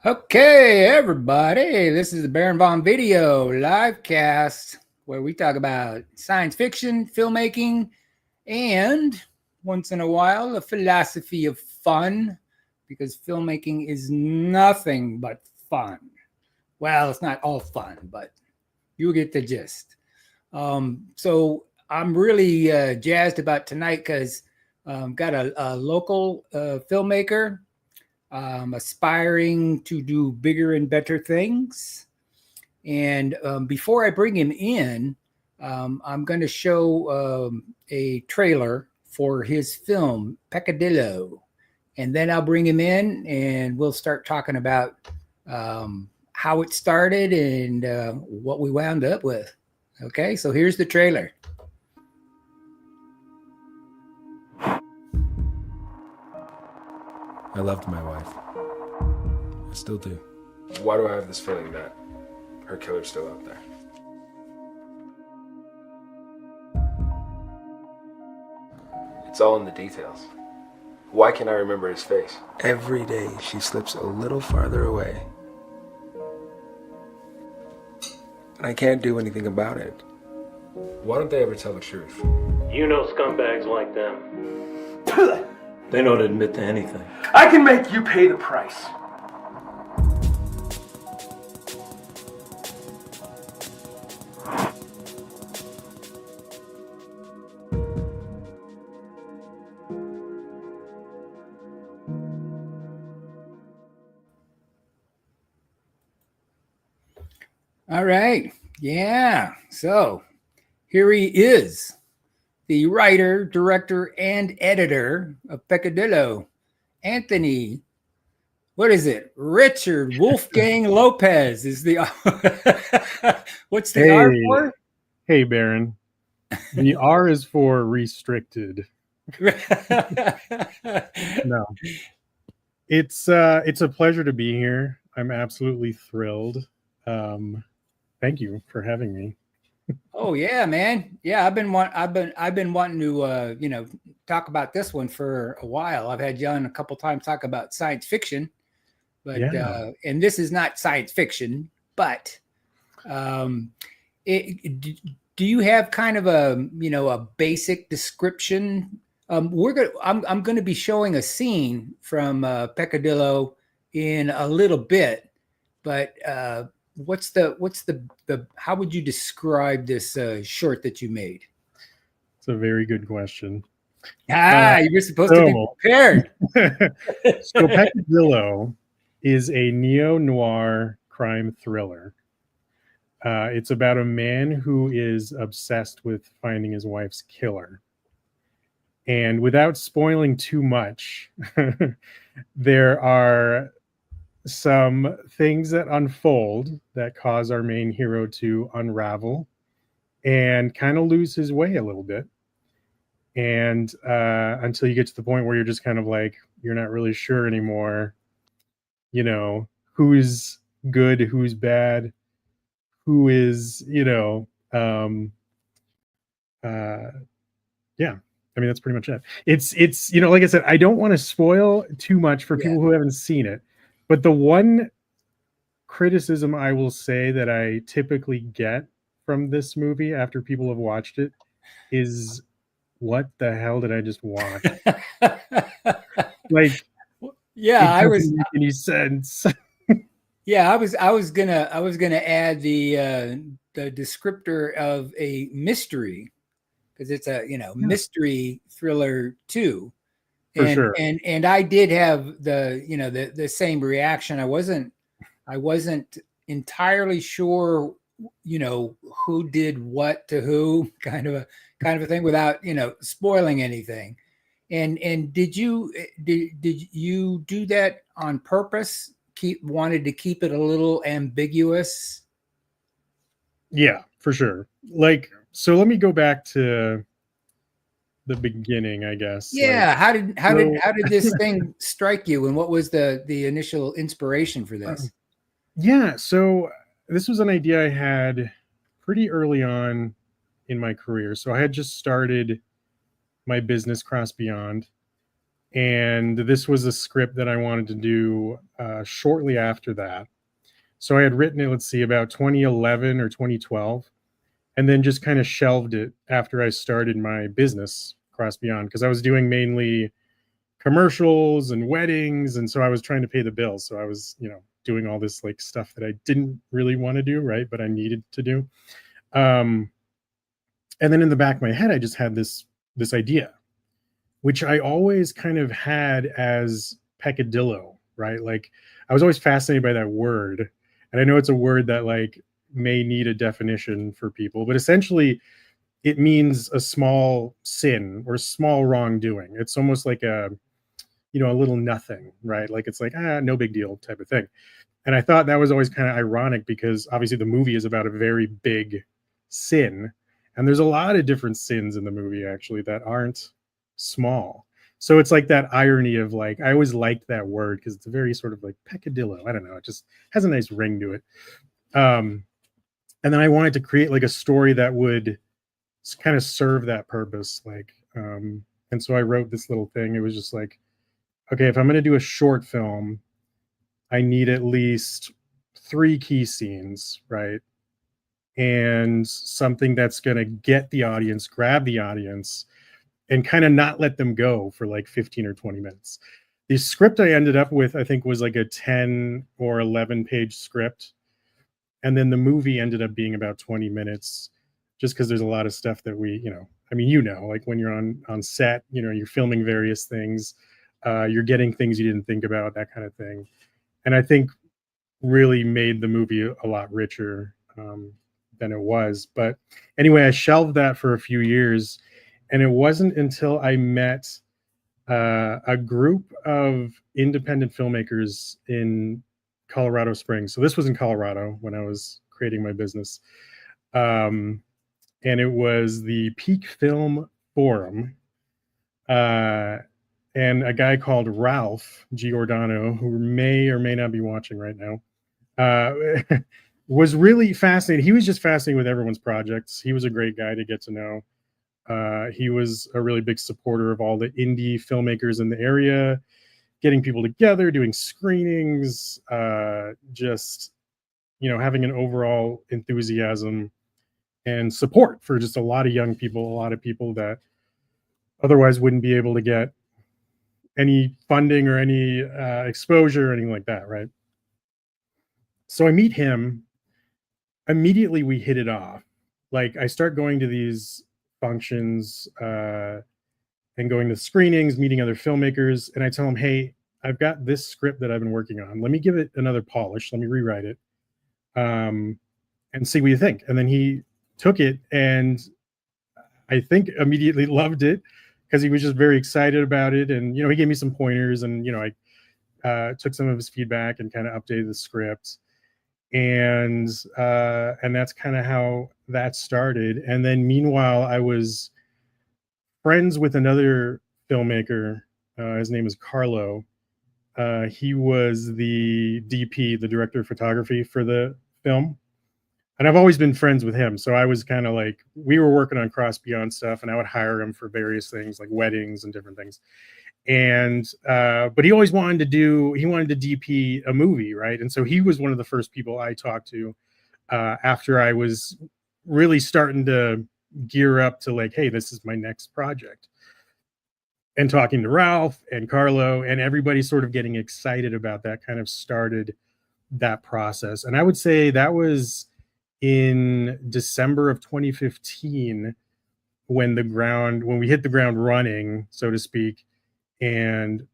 Okay, everybody, this is the Baron Von Video live cast where we talk about science fiction, filmmaking, and once in a while, the philosophy of fun, because filmmaking is nothing but fun. Well, it's not all fun, but you get the gist. So I'm really jazzed about tonight because got a local filmmaker aspiring to do bigger and better things. And before I bring him in, I'm going to show a trailer for his film, Peccadillo. And then I'll bring him in and we'll start talking about how it started and what we wound up with. Okay, so here's the trailer. I loved my wife. I still do. Why do I have this feeling that her killer's still out there? It's all in the details. Why can't I remember his face? Every day she slips a little farther away. And I can't do anything about it. Why don't they ever tell the truth? You know scumbags like them. They don't admit to anything. I can make you pay the price. All right. Yeah. So here he is, the writer, director, and editor of Peccadillo, Anthony. What is it? Richard Wolfgang Lopez is the. What's the R for? Hey, Baron. The R is for restricted. No. It's a pleasure to be here. I'm absolutely thrilled. Thank you for having me. Oh yeah, man. Yeah, I've been wanting to talk about this one for a while. I've had you on a couple times talk about science fiction, but and this is not science fiction, but do you have kind of a basic description? I'm going to be showing a scene from Peccadillo in a little bit, but what's the how would you describe this short that you made? It's a very good question. You were supposed to be prepared. So Peccadillo is a neo-noir crime thriller. It's about a man who is obsessed with finding his wife's killer. And without spoiling too much, there are some things that unfold that cause our main hero to unravel and kind of lose his way a little bit. And until you get to the point where you're just kind of like, you're not really sure anymore, who's good, who's bad, who is, yeah. I mean, that's pretty much it. It's like I said, I don't want to spoil too much for people who haven't seen it. But the one criticism I will say that I typically get from this movie after people have watched it is, what the hell did I just watch? Like, yeah, it doesn't make any sense. Yeah, I was gonna add the descriptor of a mystery, because it's a mystery thriller too. For sure. And I did have the same reaction. I wasn't entirely sure, who did what to who, kind of a thing, without spoiling anything. And did you do that on purpose? Wanted to keep it a little ambiguous? Yeah, for sure. Like, so let me go back to the beginning, I guess. Yeah. How did this thing strike you, and what was the initial inspiration for this? Yeah, so this was an idea I had pretty early on in my career. So I had just started my business, Cross Beyond, And this was a script that I wanted to do shortly after that. So I had written it, let's see, about 2011 or 2012, and then just kind of shelved it after I started my business, Cross Beyond, because I was doing mainly commercials and weddings, and so I was trying to pay the bills. So I was, doing all this like stuff that I didn't really want to do, right? But I needed to do. And then in the back of my head, I just had this idea, which I always kind of had as peccadillo, right? Like I was always fascinated by that word. And I know it's a word that like may need a definition for people, but essentially it means a small sin or small wrongdoing. It's almost like a little nothing, right? Like it's like, no big deal type of thing. And I thought that was always kind of ironic because obviously the movie is about a very big sin. And there's a lot of different sins in the movie actually that aren't small. So it's like that irony of like, I always liked that word because it's a very sort of like peccadillo. I don't know. It just has a nice ring to it. And then I wanted to create like a story that would kind of serve that purpose. Like, and so I wrote this little thing. It was just like, okay, if I'm going to do a short film, I need at least 3 key scenes, right? And something that's going to get the audience, grab the audience, and kind of not let them go for like 15 or 20 minutes. The script I ended up with, I think, was like a 10 or 11 page script. And then the movie ended up being about 20 minutes, just because there's a lot of stuff that we, like when you're on set, you're filming various things, you're getting things you didn't think about, that kind of thing. And I think really made the movie a lot richer than it was. But anyway, I shelved that for a few years. And it wasn't until I met a group of independent filmmakers in Colorado Springs. So this was in Colorado when I was creating my business. And it was the Peak Film Forum. And a guy called Ralph Giordano, who may or may not be watching right now, was really fascinated. He was just fascinated with everyone's projects. He was a great guy to get to know. He was a really big supporter of all the indie filmmakers in the area, getting people together, doing screenings, just, having an overall enthusiasm and support for just a lot of young people, a lot of people that otherwise wouldn't be able to get any funding or any exposure or anything like that, right? So I meet him. Immediately we hit it off. Like I start going to these functions and going to screenings, meeting other filmmakers, and I tell him, hey, I've got this script that I've been working on. Let me give it another polish. Let me rewrite it and see what you think. And then he took it and I think immediately loved it because he was just very excited about it. And, he gave me some pointers and, I took some of his feedback and kind of updated the script. And that's kind of how that started. And then meanwhile, I was friends with another filmmaker. His name is Carlo. He was the DP, the director of photography for the film. And I've always been friends with him. So I was kind of like, we were working on Cross Beyond stuff and I would hire him for various things like weddings and different things. And, but he always wanted to DP a movie. Right. And so he was one of the first people I talked to after I was really starting to gear up to like, hey, this is my next project. And talking to Ralph and Carlo and everybody sort of getting excited about that kind of started that process. And I would say that was in December of 2015 when we hit the ground running, so to speak, and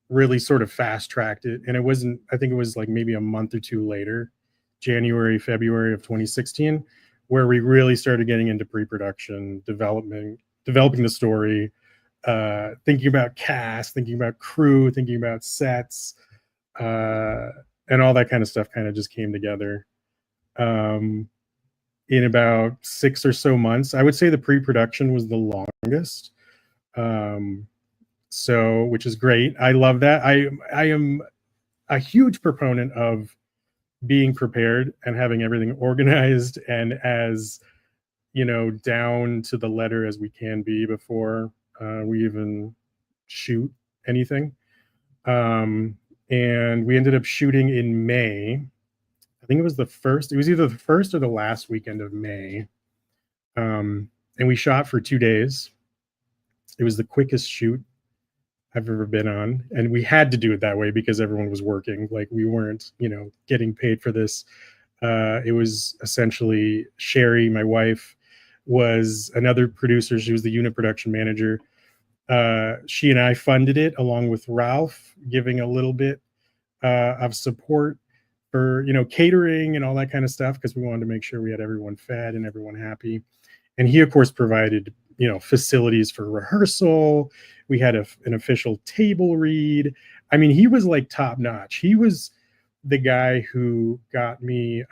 really sort of fast tracked it. And I think it was like maybe a month or two later, January, February of 2016, where we really started getting into pre-production, developing the story, thinking about cast, thinking about crew, thinking about sets, and all that kind of stuff kind of just came together. In about 6 or so months. I would say the pre-production was the longest. So, which is great. I love that. I am a huge proponent of being prepared and having everything organized and as, down to the letter as we can be before we even shoot anything. And we ended up shooting in May. I think it was either the first or the last weekend of May. And we shot for 2 days. It was the quickest shoot I've ever been on. And we had to do it that way because everyone was working. Like, we weren't, getting paid for this. It was essentially Sherry, my wife, was another producer. She was the unit production manager. She and I funded it along with Ralph, giving a little bit of support for, catering and all that kind of stuff, because we wanted to make sure we had everyone fed and everyone happy. And he, of course, provided, facilities for rehearsal. We had an official table read. I mean, he was like top notch. He was the guy who got me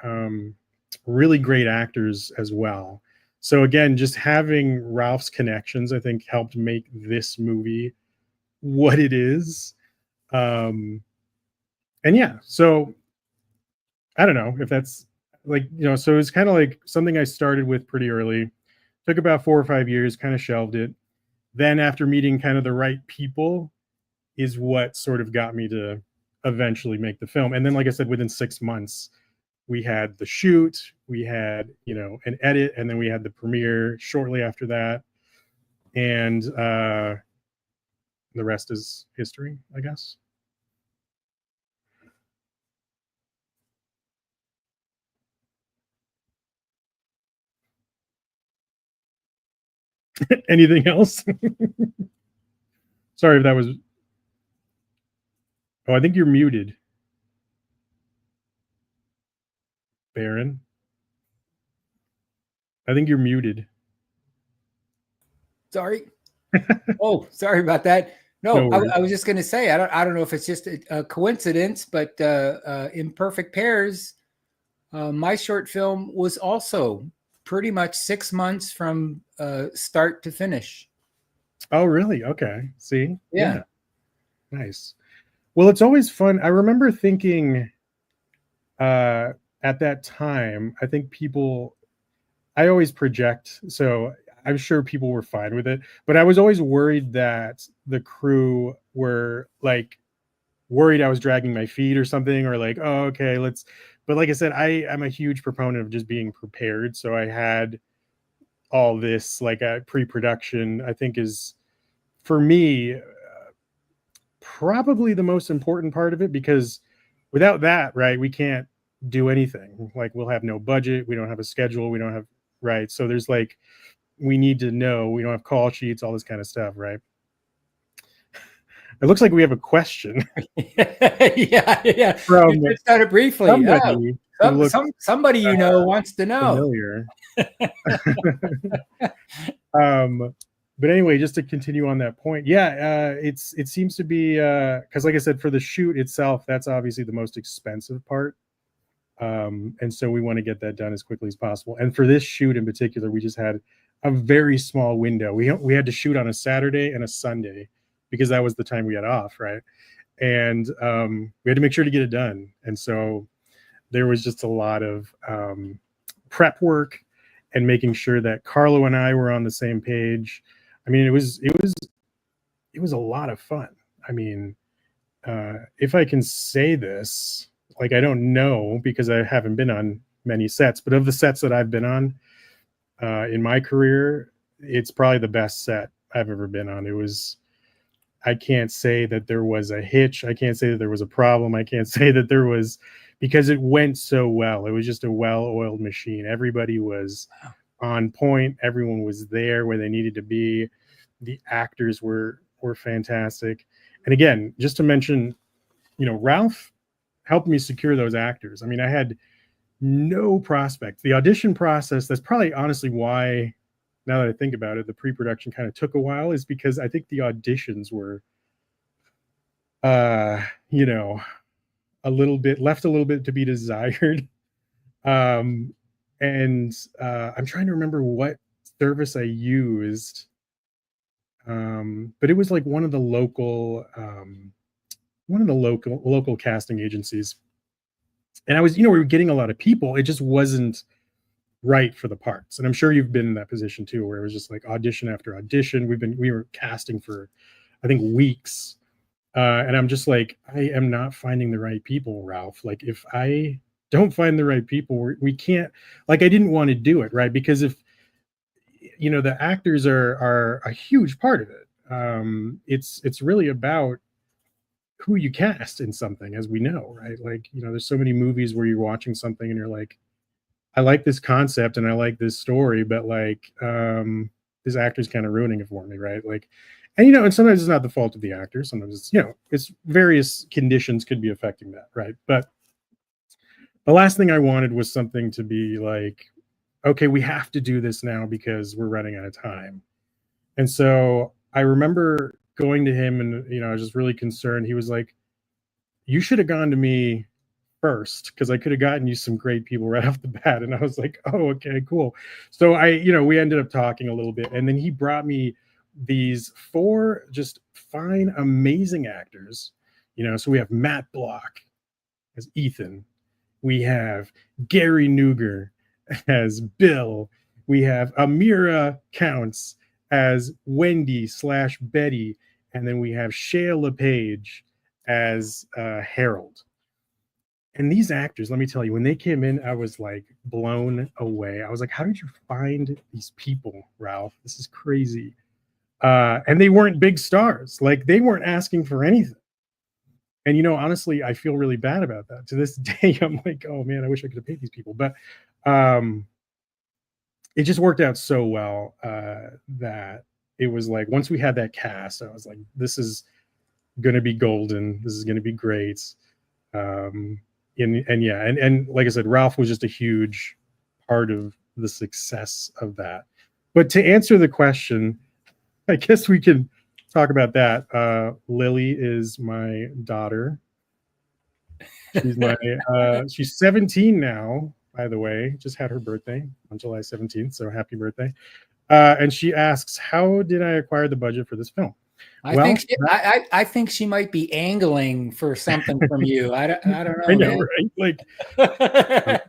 really great actors as well. So again, just having Ralph's connections, I think, helped make this movie what it is. And yeah, so I don't know if that's like, so it's kind of like something I started with pretty early. Took about 4 or 5 years, kind of shelved it. Then after meeting kind of the right people is what sort of got me to eventually make the film. And then, like I said, within 6 months, we had the shoot, we had, an edit, and then we had the premiere shortly after that. And the rest is history, I guess. Anything else? Sorry if that was... Oh, I think you're muted, Baron. I think you're muted. Sorry. Oh, sorry about that. No, No I was just going to say, I don't know if it's just a coincidence, but Imperfect Pairs, my short film was also pretty much 6 months from start to finish. Oh, really? Okay. See? Yeah. Nice. Well, it's always fun. I remember thinking at that time, I think I always project, so I'm sure people were fine with it, but I was always worried that the crew were like worried I was dragging my feet or something, or like, oh, okay, but like I said, I'm a huge proponent of just being prepared. So I had all this like a pre-production, I think, is for me probably the most important part of it, because without that, right, we can't do anything. Like, we'll have no budget, we don't have a schedule, we don't have, right? So there's like, we need to know, we don't have call sheets, all this kind of stuff, right? It looks like we have a question. yeah. From you just started briefly. Somebody wants to know. Familiar. But anyway, just to continue on that point, it seems to be because, like I said, for the shoot itself, that's obviously the most expensive part, and so we want to get that done as quickly as possible. And for this shoot in particular, we just had a very small window. We had to shoot on a Saturday and a Sunday because that was the time we had off, right? And we had to make sure to get it done. And so there was just a lot of prep work and making sure that Carlo and I were on the same page. I mean, it was a lot of fun. I mean, if I can say this, like, I don't know because I haven't been on many sets, but of the sets that I've been on in my career, it's probably the best set I've ever been on. I can't say that there was a hitch. I can't say that there was a problem. I can't say that there was, because it went so well. It was just a well-oiled machine. Everybody was on point. Everyone was there where they needed to be. The actors were fantastic. And again, just to mention, Ralph helped me secure those actors. I mean, I had no prospect. The audition process, that's probably honestly why, now that I think about it, the pre-production kind of took a while, is because I think the auditions were, left a little bit to be desired. And I'm trying to remember what service I used. But it was like one of the local casting agencies. And I was, we were getting a lot of people. It just wasn't right for the parts. And I'm sure you've been in that position too, where it was just like audition after audition. We were casting for, I think, weeks. And I'm just like, I am not finding the right people, Ralph. Like, if I don't find the right people, we can't. Like, I didn't want to do it, right? Because if the actors are a huge part of it. It's really about who you cast in something, as we know, right? Like, there's so many movies where you're watching something and you're like, I like this concept and I like this story, but like, this actor's kind of ruining it for me, right? Like, and sometimes it's not the fault of the actor. Sometimes it's various conditions could be affecting that, right? But the last thing I wanted was something to be like, okay, we have to do this now because we're running out of time. And so I remember going to him and, I was just really concerned. He was like, you should have gone to me first because I could have gotten you some great people right off the bat. And I was like, oh, okay, cool. So we ended up talking a little bit. And then he brought me these 4 just fine, amazing actors. So we have Matt Block as Ethan. We have Gary Nuger as Bill. We have Amira Counts as Wendy/Betty. And then we have Shea LePage as Harold. And these actors, let me tell you, when they came in, I was like blown away. I was like, how did you find these people, Ralph? This is crazy. And they weren't big stars. Like, they weren't asking for anything. And, honestly, I feel really bad about that. To this day, I'm like, oh, man, I wish I could have paid these people. But it just worked out so well that it was like, once we had that cast, I was like, this is going to be golden. This is going to be great. And like I said, Ralph was just a huge part of the success of that. But to answer the question, I guess we can talk about that. Lily is my daughter. She's 17 now, by the way. Just had her birthday on July 17th, so happy birthday. And she asks, how did I acquire the budget for this film? I think she might be angling for something from you. I don't know. I know, man. Right? Like,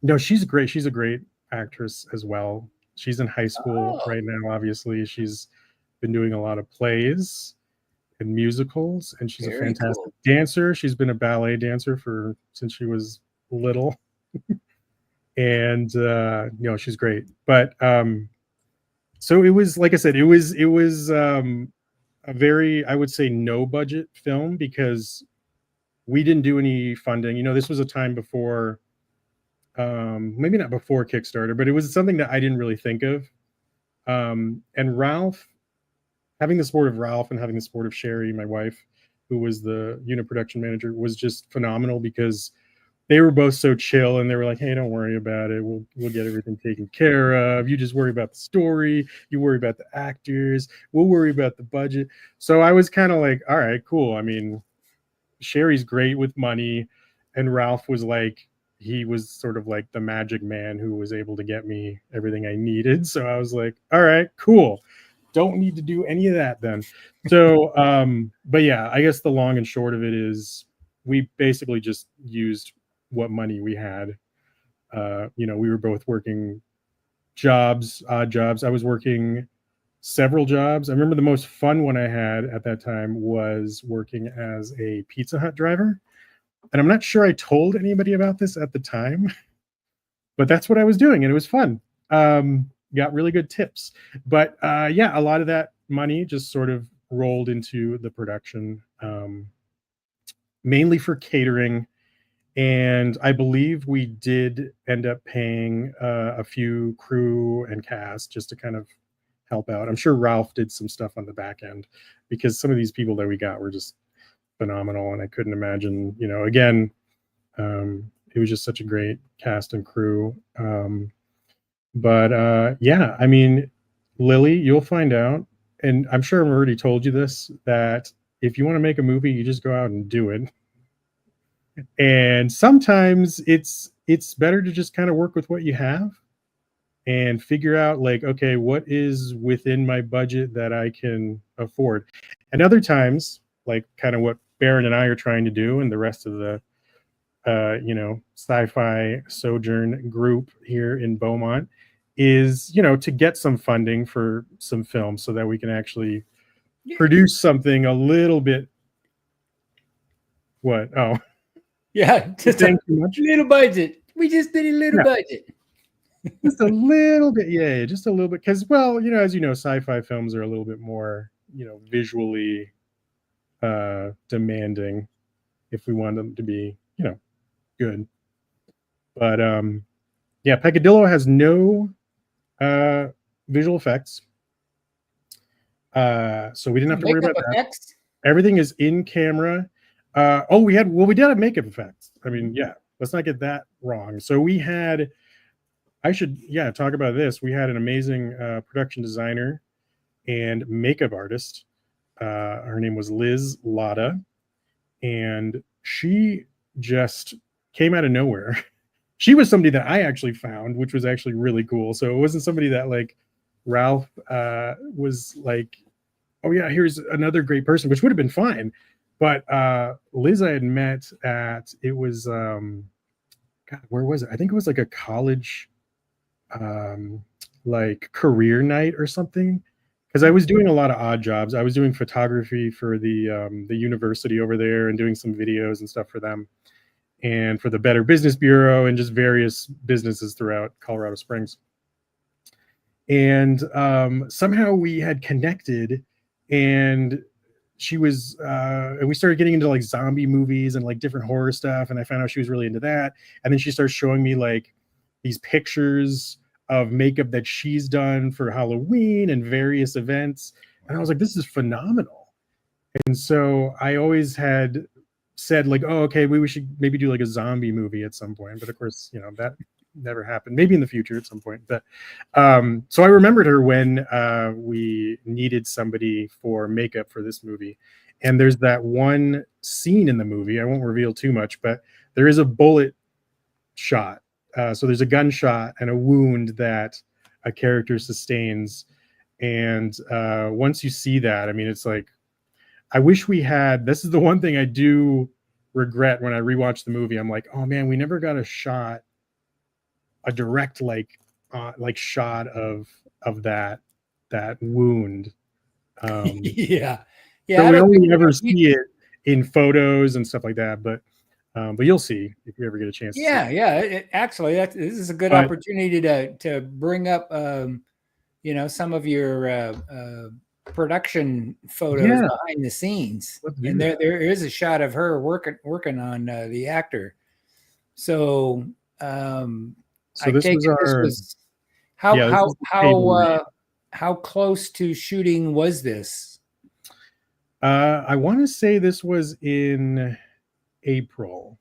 no, she's great. She's a great actress as well. She's in high school right now. Obviously, she's been doing a lot of plays and musicals, and she's a fantastic dancer. She's been a ballet dancer since she was little, and she's great. But so it was, like I said, it was a very, I would say, no budget film because we didn't do any funding. This was a time before, maybe not before Kickstarter, but it was something that I didn't really think of. And Ralph, having the support of Ralph and having the support of Sherry, my wife, who was the unit production manager, was just phenomenal because they were both so chill and they were like, hey, don't worry about it. We'll get everything taken care of. You just worry about the story. You worry about the actors. We'll worry about the budget. So I was kind of like, all right, cool. I mean, Sherry's great with money. And Ralph was like, he was sort of like the magic man who was able to get me everything I needed. So I was like, all right, cool. Don't need to do any of that then. So, but yeah, I guess the long and short of it is we basically just used what money we had. We were both working jobs, odd jobs. I was working several jobs. I remember the most fun one I had at that time was working as a Pizza Hut driver. And I'm not sure I told anybody about this at the time, but that's what I was doing. And it was fun. Got really good tips. But a lot of that money just sort of rolled into the production, mainly for catering. And I believe we did end up paying a few crew and cast just to kind of help out. I'm sure Ralph did some stuff on the back end because some of these people that we got were just phenomenal. And I couldn't imagine, again, it was just such a great cast and crew. But I mean, Lily, you'll find out. And I'm sure I've already told you this, that if you want to make a movie, you just go out and do it. And sometimes it's better to just kind of work with what you have and figure out like, okay, what is within my budget that I can afford. And other times, like kind of what Baron and I are trying to do and the rest of the sci-fi sojourn group here in Beaumont is, to get some funding for some films so that we can actually, produce something a little bit. What? Oh, yeah, just a too much. little budget. We just did a little budget. Just a little bit, yeah, just a little bit. Because, well, as you know, sci-fi films are a little bit more, visually demanding if we want them to be, good. But yeah, Peccadillo has no visual effects. So we didn't have to worry about that. Everything is in camera. We did have makeup effects. I mean, yeah, let's not get that wrong. So I should talk about this. We had an amazing production designer and makeup artist. Her name was Liz Lotta, and she just came out of nowhere. She was somebody that I actually found, which was actually really cool. So it wasn't somebody that like Ralph was like, oh yeah, here's another great person, which would have been fine. But Liz I had met at, it was, God, where was it? I think it was like a college, like career night or something. Because I was doing a lot of odd jobs. I was doing photography for the university over there and doing some videos and stuff for them, and for the Better Business Bureau and just various businesses throughout Colorado Springs. And somehow we had connected, and she was, and we started getting into like zombie movies and like different horror stuff. And I found out she was really into that. And then she started showing me like these pictures of makeup that she's done for Halloween and various events. And I was like, this is phenomenal. And so I always had said like, oh, okay, we should maybe do like a zombie movie at some point. But of course, that never happened. Maybe in the future at some point. But so I remembered her when we needed somebody for makeup for this movie. And there's that one scene in the movie, I won't reveal too much, but there is a bullet shot. So there's a gunshot and a wound that a character sustains. And once you see that, I mean, it's like, I wish we had, this is the one thing I do regret when I rewatch the movie. I'm like, oh man, we never got a direct like shot of that wound. Yeah. So we only ever see it in photos and stuff like that, but you'll see if you ever get a chance. Actually, this is a good opportunity to bring up, some of your production photos behind the scenes. And there is a shot of her working on the actor. So, I this take was how close to shooting was this? I want to say this was in April.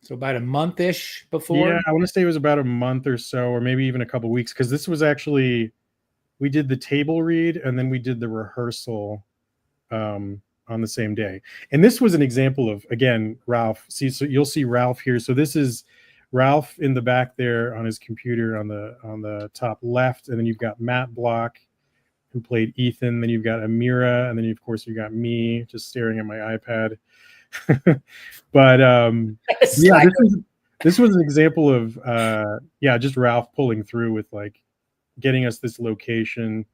So about a month-ish before? Yeah, I want to say it was about a month or so, or maybe even a couple of weeks, because this was actually, we did the table read and then we did the rehearsal on the same day. And this was an example of, again, Ralph. So you'll see Ralph here. So this is Ralph in the back there on his computer on the top left, and then you've got Matt Block, who played Ethan. Then you've got Amira, and then of course you got me just staring at my iPad. But this was an example of just Ralph pulling through with like getting us this location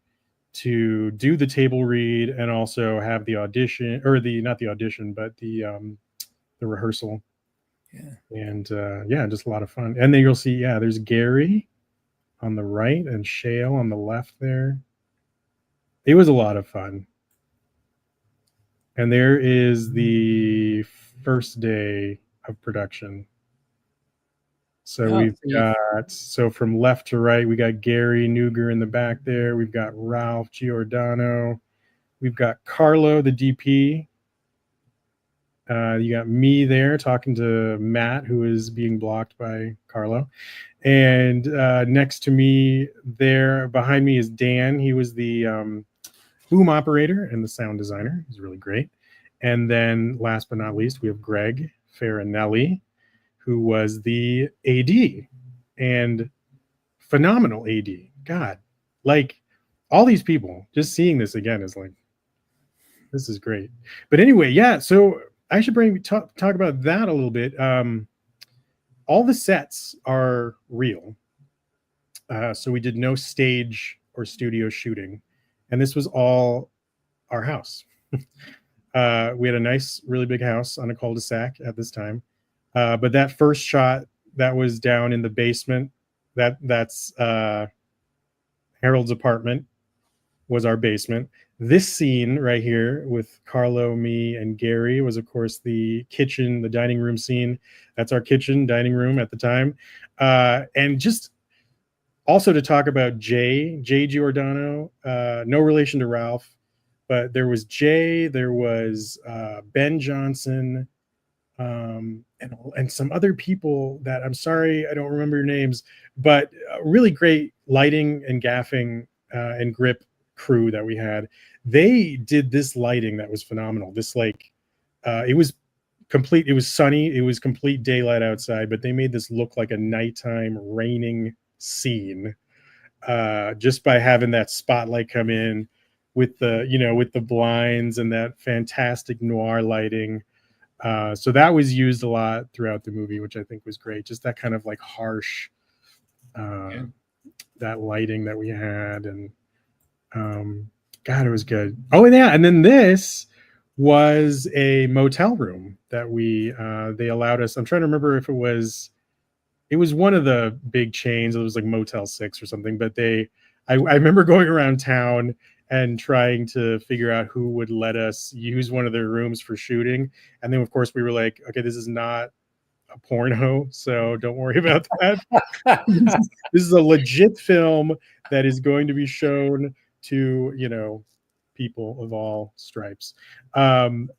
to do the table read and also have the audition, or not the audition, but the rehearsal. And just a lot of fun. And then you'll see, there's Gary on the right and Shale on the left there. It was a lot of fun. And there is the first day of production. So we've got, from left to right, we got Gary Nuger in the back there. We've got Ralph Giordano. We've got Carlo, the DP. You got me there talking to Matt, who is being blocked by Carlo. And next to me there, behind me, is Dan. He was the boom operator and the sound designer. He's really great. And then last but not least, we have Greg Farinelli, who was the AD, and phenomenal AD. God, like all these people, just seeing this again is like, this is great. But anyway, so I should talk about that a little bit. All the sets are real. So we did no stage or studio shooting. And this was all our house. We had a nice, really big house on a cul-de-sac at this time. But that first shot that was down in the basement, that's Harold's apartment, was our basement. This scene right here with Carlo, me, and Gary was, of course, the kitchen, the dining room scene. That's our kitchen, dining room at the time. And just also to talk about Jay Giordano, no relation to Ralph, but there was Jay, there was Ben Johnson, and some other people that I'm sorry I don't remember your names, but really great lighting and gaffing and grip crew that we had. They did this lighting that was phenomenal. This it was complete. It was sunny. It was complete daylight outside, but they made this look like a nighttime raining scene just by having that spotlight come in with the blinds and that fantastic noir lighting. So that was used a lot throughout the movie, which I think was great. Just that kind of like harsh, that lighting that we had, and God, it was good. Oh, yeah, and then this was a motel room that they allowed us. I'm trying to remember if it was one of the big chains. It was like Motel 6 or something. But I remember going around town and trying to figure out who would let us use one of their rooms for shooting. And then, of course, we were like, okay, this is not a porno, so don't worry about that. This is a legit film that is going to be shown to, people of all stripes.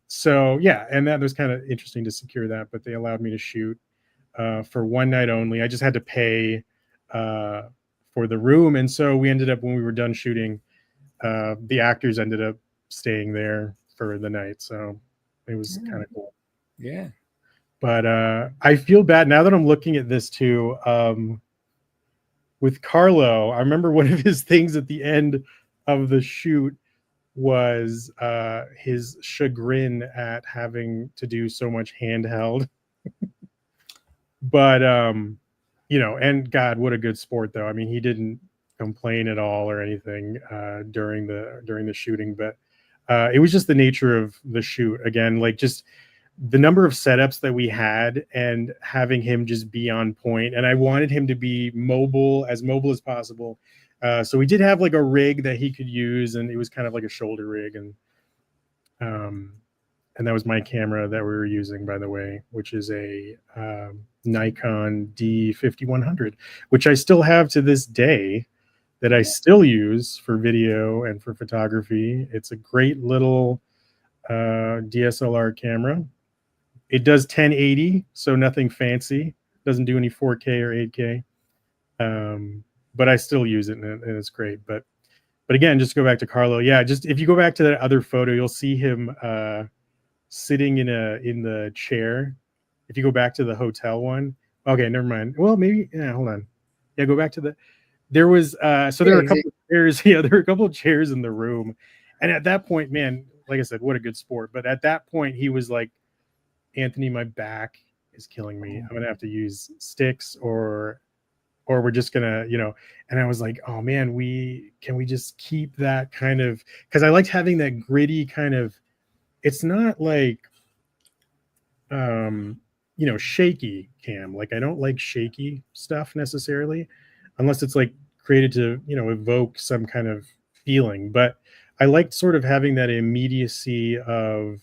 So, yeah, and that was kind of interesting to secure that, but they allowed me to shoot for one night only. I just had to pay for the room. And so we ended up, when we were done shooting, the actors ended up staying there for the night, so it was kind of cool. Yeah. But I feel bad now that I'm looking at this too. With Carlo, I remember one of his things at the end of the shoot was his chagrin at having to do so much handheld. But and God, what a good sport though. I mean, he didn't complain at all or anything during the shooting, but it was just the nature of the shoot. Again, like just the number of setups that we had and having him just be on point. And I wanted him to be mobile as possible. So we did have like a rig that he could use, and it was kind of like a shoulder rig. And that was my camera that we were using, by the way, which is a Nikon D5100, which I still have to this day, that I still use for video and for photography. It's a great little DSLR camera. It does 1080, so nothing fancy. Doesn't do any 4K or 8K. But I still use it, and it's great. But again, just to go back to Carlo, yeah, just if you go back to that other photo, you'll see him sitting in the chair. If you go back to the hotel one, okay, never mind. Well, maybe, yeah, hold on. Yeah, go back to there was there were a couple of chairs. Yeah, there were a couple of chairs in the room. And at that point, man, like I said, what a good sport. But at that point, he was like, Anthony, my back is killing me. I'm gonna have to use sticks or we're just gonna, and I was like, oh man, can we just keep that kind of, because I liked having that gritty kind of, it's not like shaky cam. Like I don't like shaky stuff necessarily, unless it's like created to, evoke some kind of feeling. But I liked sort of having that immediacy of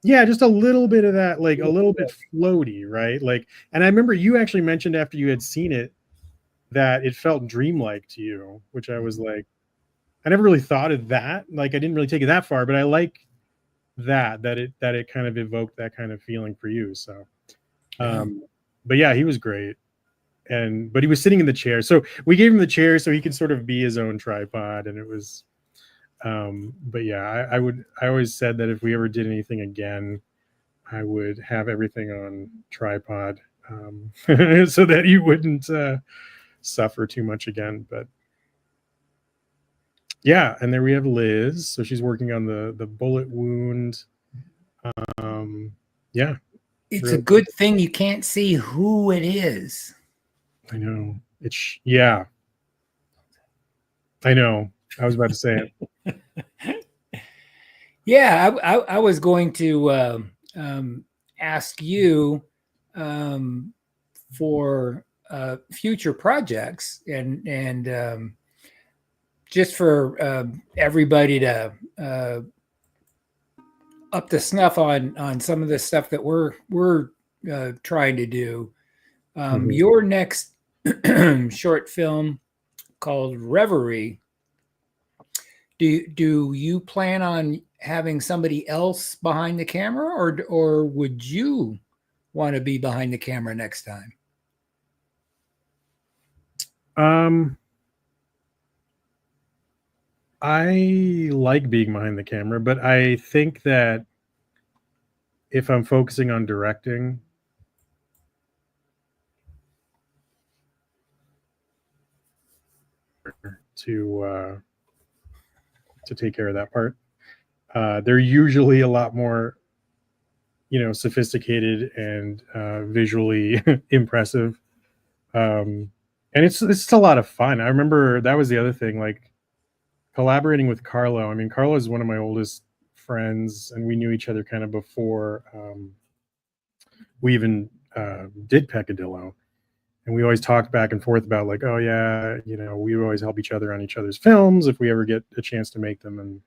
just a little bit of that, like a little bit floaty, right? Like, and I remember you actually mentioned after you had seen it that it felt dreamlike to you, which I was like, I never really thought of that. Like, I didn't really take it that far, but I like that it kind of evoked that kind of feeling for you. So, but yeah, he was great. But he was sitting in the chair. So we gave him the chair so he could sort of be his own tripod. And it was, but yeah, I always said that if we ever did anything again, I would have everything on tripod, so that you wouldn't suffer too much again. But yeah, and there we have Liz. So she's working on the bullet wound. Yeah. It's really a good thing you can't see who it is. I know. Yeah. I know. I was about to say it. Yeah, I was going to ask you for future projects and just for everybody to up to snuff on some of the stuff that we're trying to do. Your next short film called Reverie. Do you plan on having somebody else behind the camera, or would you want to be behind the camera next time? I like being behind the camera, but I think that if I'm focusing on directing, to take care of that part. They're usually a lot more, sophisticated and visually impressive. And it's a lot of fun. I remember that was the other thing, like collaborating with Carlo. I mean, Carlo is one of my oldest friends, and we knew each other kind of before we even did Peccadillo. And we always talked back and forth about like, oh yeah, we would always help each other on each other's films if we ever get a chance to make them. And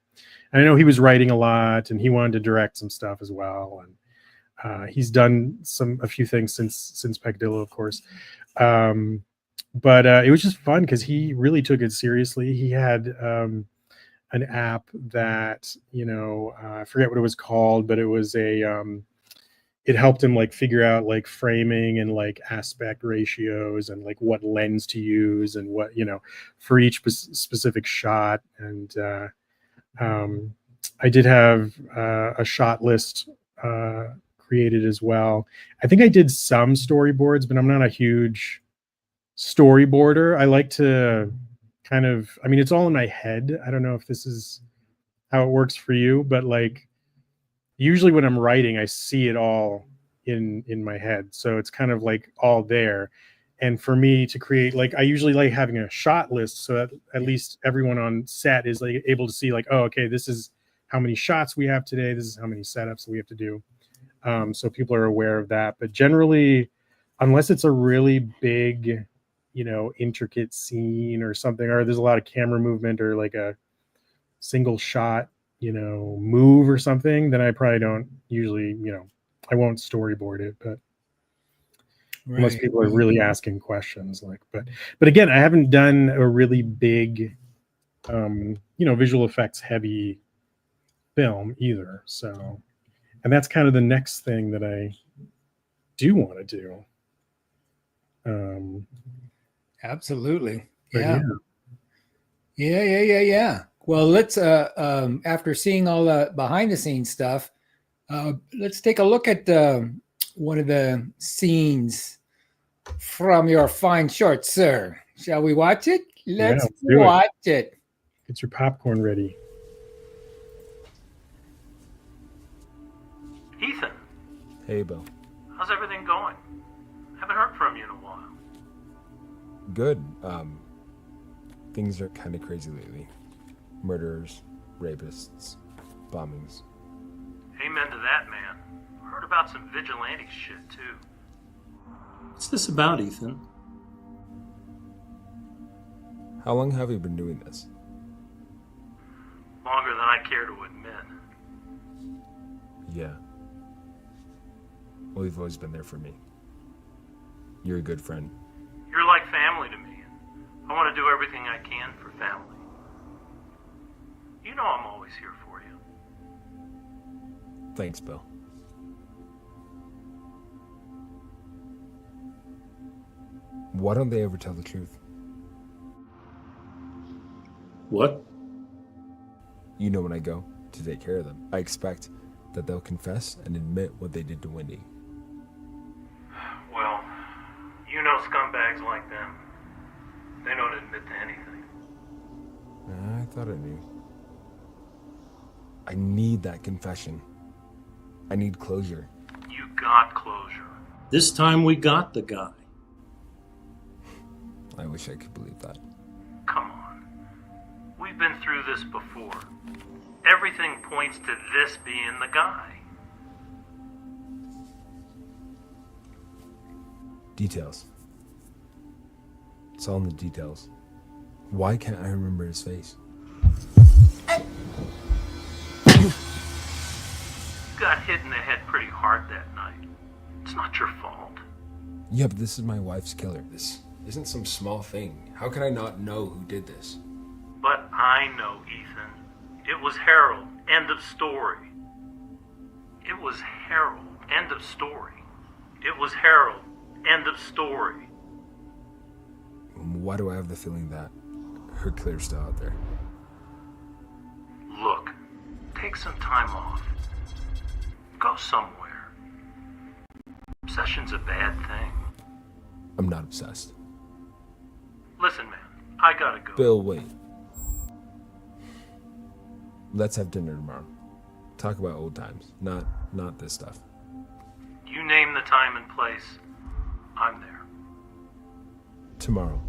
I know he was writing a lot, and he wanted to direct some stuff as well. And he's done a few things since Peccadillo, of course. But it was just fun because he really took it seriously. He had an app that I forget what it was called, but it was it helped him like figure out like framing and like aspect ratios and like what lens to use and what for each specific shot. And I did have a shot list created as well. I think I did some storyboards, but I'm not a huge storyboarder. I like to it's all in my head. I don't know if this is how it works for you, but like usually when I'm writing, I see it all in my head. So it's kind of like all there. And for me to create, like, I usually like having a shot list so that at least everyone on set is like able to see like, oh, okay, this is how many shots we have today. This is how many setups we have to do. So people are aware of that. But generally, unless it's a really big, intricate scene or something, or there's a lot of camera movement or like a single shot, move or something, then I probably don't usually, I won't storyboard it, but right. Unless people are really asking questions, like, but again, I haven't done a really big, visual effects heavy film either. So, and that's kind of the next thing that I do want to do. Absolutely. Yeah. Yeah. Well, let's after seeing all the behind the scenes stuff, let's take a look at one of the scenes from your fine short, sir. Shall we watch it? Let's watch it. Get your popcorn ready. Ethan. Hey, Bill. How's everything going? Haven't heard from you in a while. Good. Things are kind of crazy lately. Murderers, rapists, bombings. Amen to that, man. Heard about some vigilante shit, too. What's this about, Ethan? How long have you been doing this? Longer than I care to admit. Yeah. Well, you've always been there for me. You're a good friend. You're like family to me. I want to do everything I can for family. You know I'm always here for you. Thanks, Bill. Why don't they ever tell the truth? What? You know when I go to take care of them, I expect that they'll confess and admit what they did to Wendy. Well, you know scumbags like them. They don't admit to anything. I thought I knew. I need that confession. I need closure. You got closure. This time we got the guy. I wish I could believe that. Come on. We've been through this before. Everything points to this being the guy. Details. It's all in the details. Why can't I remember his face? You got hit in the head pretty hard that night. It's not your fault. Yeah, but this is my wife's killer. This isn't some small thing. How can I not know who did this? But I know, Ethan. It was Harold. End of story. It was Harold. End of story. It was Harold. End of story. Why do I have the feeling that her killer's still out there? Look, take some time off. Go somewhere. Obsession's a bad thing. I'm not obsessed. Listen, man, I gotta go. Bill, wait. Let's have dinner tomorrow. Talk about old times, not this stuff. You name the time and place, I'm there. Tomorrow.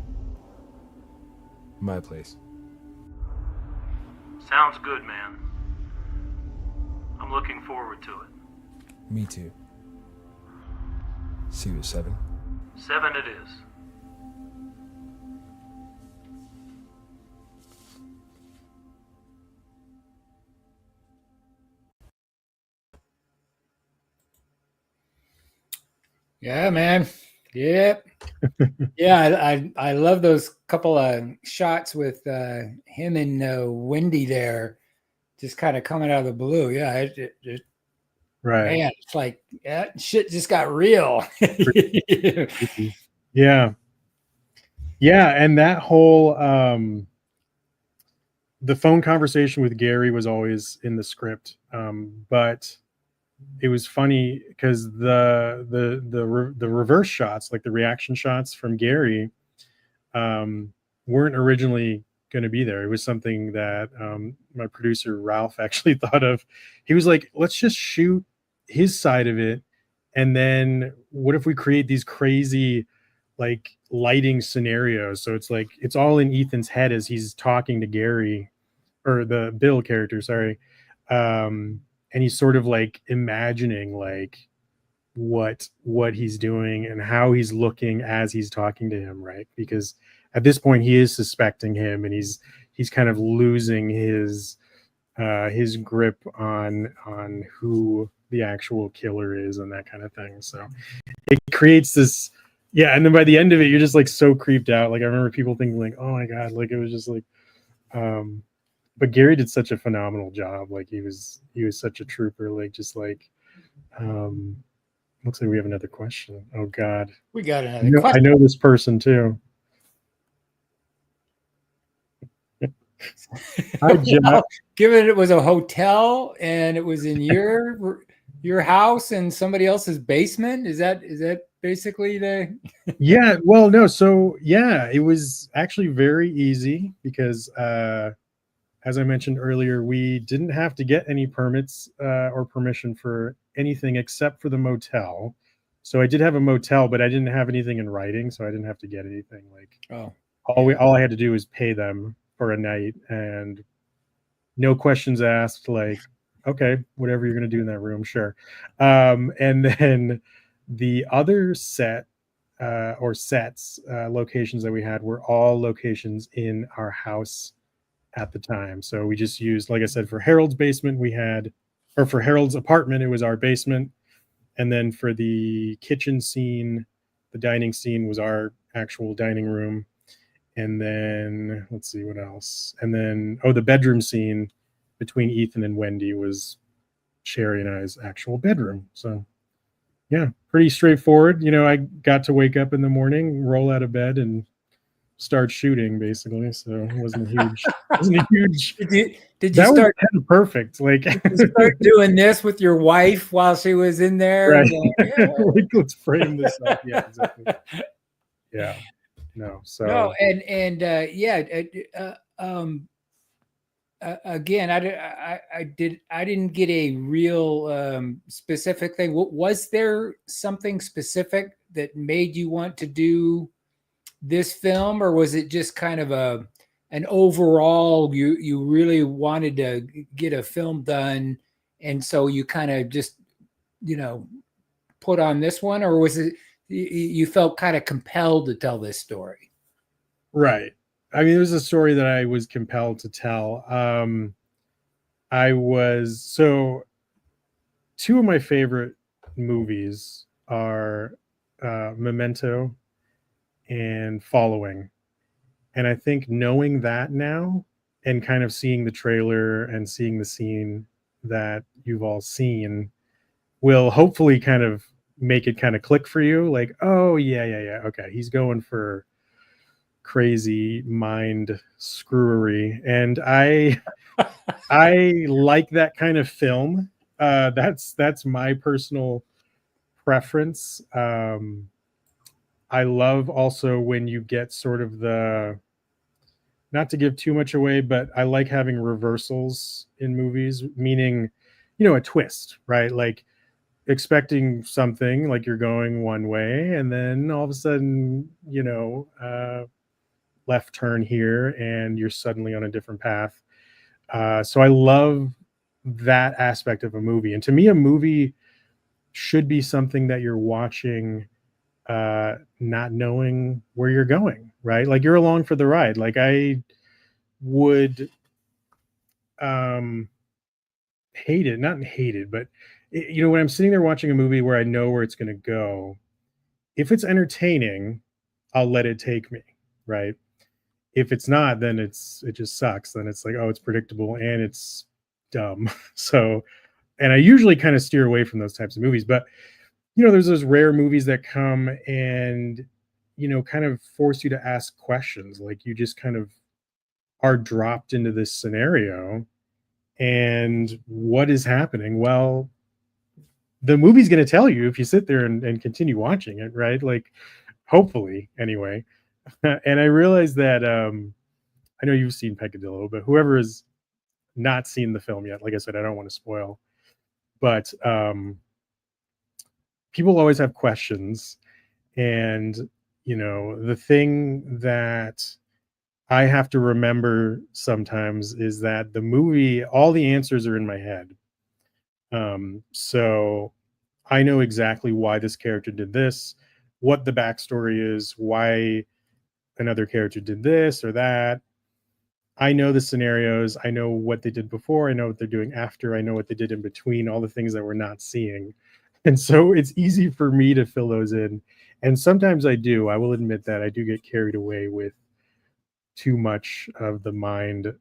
My place. Sounds good, man. I'm looking forward to it. Me too. See you at 7. 7 it is. Yeah, man. Yep. Yeah, I love those couple of shots with him and Wendy there, just kind of coming out of the blue. Yeah, Right. man, it's like shit just got real. Yeah. Yeah, and that whole the phone conversation with Gary was always in the script, but it was funny because the reverse shots, like the reaction shots from Gary, weren't originally going to be there. It was something that my producer Ralph actually thought of. He was like, let's just shoot his side of it, and then what if we create these crazy like lighting scenarios? So it's like it's all in Ethan's head as he's talking to Gary, or the Bill character, sorry. And he's sort of like imagining like what he's doing and how he's looking as he's talking to him, right? Because at this point he is suspecting him, and he's kind of losing his grip on who the actual killer is and that kind of thing. So it creates this, yeah. And then by the end of it, you're just like so creeped out. Like I remember people thinking like, oh my God, like it was just like, but Gary did such a phenomenal job. Like he was such a trooper. Like just like, looks like we have another question. Oh God, We got another question. I know this person too. Hi, Jeff. Well, given it was a hotel and it was in your house and somebody else's basement, is that basically the? Yeah. Well, no. So yeah, it was actually very easy because as I mentioned earlier, we didn't have to get any permits or permission for anything except for the motel. So I did have a motel, but I didn't have anything in writing, so I didn't have to get anything. Like all I had to do was pay them for a night, and no questions asked. Like, okay, whatever you're going to do in that room, sure. And then the other set or sets locations that we had were all locations in our house at the time. So we just used, like I said, for Harold's basement for Harold's apartment, it was our basement. And then for the kitchen scene, the dining scene was our actual dining room. And then let's see what else. And then, the bedroom scene between Ethan and Wendy was Sherry and I's actual bedroom. So yeah, pretty straightforward. I got to wake up in the morning, roll out of bed, and start shooting basically. So it wasn't huge. Did you start kind of perfect? Like you start doing this with your wife while she was in there? Right. Like, let's frame this up. Yeah, exactly. Yeah. No. So no, and again, I didn't get a real specific thing. Was there something specific that made you want to do this film, or was it just kind of an overall, you really wanted to get a film done, and so you kind of just, you know, put on this one, or was it you felt kind of compelled to tell this story? Right. I mean, it was a story that I was compelled to tell. I was so two of my favorite movies are Memento and Following. And I think knowing that now and kind of seeing the trailer and seeing the scene that you've all seen will hopefully kind of make it kind of click for you. Like, oh, yeah. Okay. He's going for crazy mind screwery. And I like that kind of film. That's my personal preference. I love also when you get sort of the, not to give too much away, but I like having reversals in movies, meaning, you know, a twist, right? Like expecting something like you're going one way, and then all of a sudden, you know, left turn here, and you're suddenly on a different path. So I love that aspect of a movie. And to me, a movie should be something that you're watching not knowing where you're going, right? Like you're along for the ride. Like I would hate it, not hate it, but you know, when I'm sitting there watching a movie where I know where it's going to go, if it's entertaining, I'll let it take me, right? If it's not, then it just sucks. Then it's like, oh, it's predictable and it's dumb. So, and I usually kind of steer away from those types of movies, but you know, there's those rare movies that come and, you know, kind of force you to ask questions. Like you just kind of are dropped into this scenario, and what is happening? Well, the movie's going to tell you if you sit there and continue watching it, right? Like, hopefully, anyway. And I realized that I know you've seen Peccadillo, but whoever has not seen the film yet, like I said, I don't want to spoil, but people always have questions. And, you know, the thing that I have to remember sometimes is that the movie, all the answers are in my head. So I know exactly why this character did this, what the backstory is, why another character did this or that. I know the scenarios. I know what they did before. I know what they're doing after. I know what they did in between, all the things that we're not seeing. And so it's easy for me to fill those in. And sometimes I do. I will admit that I do get carried away with too much of the mind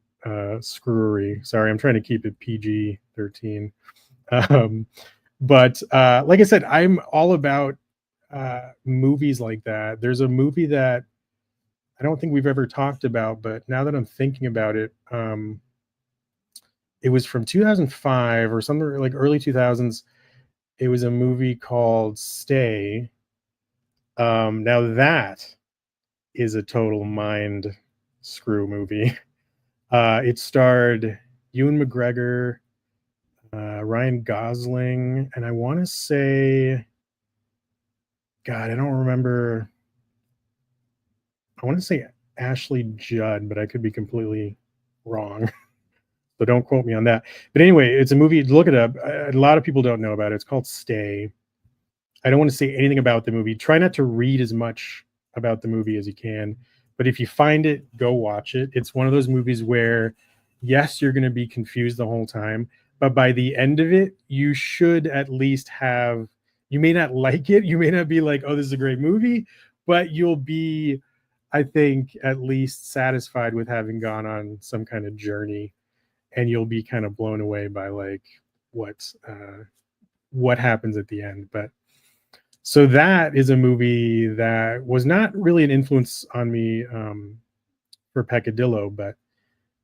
screwery. Sorry, I'm trying to keep it PG-13. But like I said, I'm all about movies like that. There's a movie that I don't think we've ever talked about, but now that I'm thinking about it, it was from 2005 or something like early 2000s. It was a movie called Stay. Now that is a total mind screw movie. It starred Ewan McGregor, Ryan Gosling, and I want to say, God, I don't remember. I want to say Ashley Judd, but I could be completely wrong. So don't quote me on that. But anyway, it's a movie. Look it up. A lot of people don't know about it. It's called Stay. I don't want to say anything about the movie. Try not to read as much about the movie as you can. But if you find it, go watch it. It's one of those movies where, yes, you're going to be confused the whole time. But by the end of it, you should at least have, you may not like it. You may not be like, oh, this is a great movie. But you'll be, I think, at least satisfied with having gone on some kind of journey. And you'll be kind of blown away by like what happens at the end. But so that is a movie that was not really an influence on me for Peccadillo, but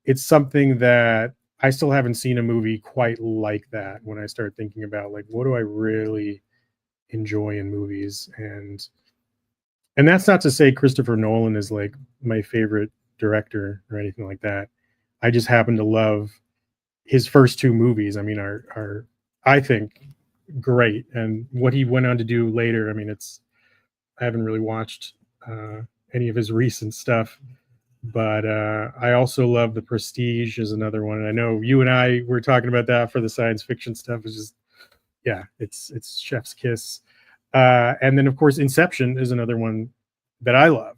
it's something that I still haven't seen a movie quite like that when I start thinking about like, what do I really enjoy in movies? And that's not to say Christopher Nolan is like my favorite director or anything like that. I just happen to love his first two movies. I mean, are I think great, and what he went on to do later. I mean, I haven't really watched any of his recent stuff, But I also love The Prestige is another one. And I know you and I were talking about that for the science fiction stuff. It's just, yeah, it's chef's kiss. And then of course Inception is another one that I love.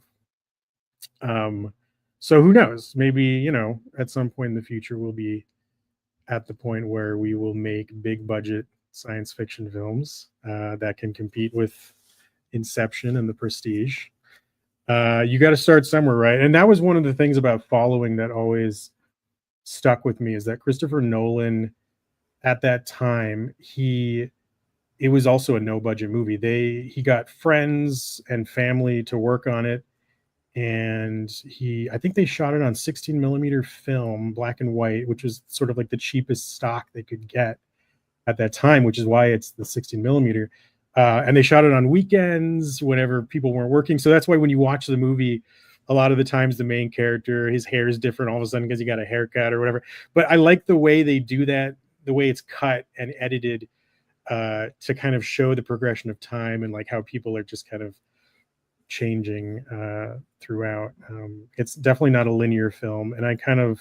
So who knows? Maybe, you know, at some point in the future we'll be at the point where we will make big budget science fiction films that can compete with Inception and The Prestige. You got to start somewhere, right? And that was one of the things about Following that always stuck with me, is that Christopher Nolan at that time, it was also a no budget movie. He got friends and family to work on it, and I think they shot it on 16 millimeter film, black and white, which was sort of like the cheapest stock they could get at that time, which is why it's the 16 millimeter. And they shot it on weekends whenever people weren't working. So that's why when you watch the movie, a lot of the times the main character, his hair is different all of a sudden because he got a haircut or whatever. But I like the way they do that, the way it's cut and edited to kind of show the progression of time and like how people are just kind of changing throughout. It's definitely not a linear film, and I kind of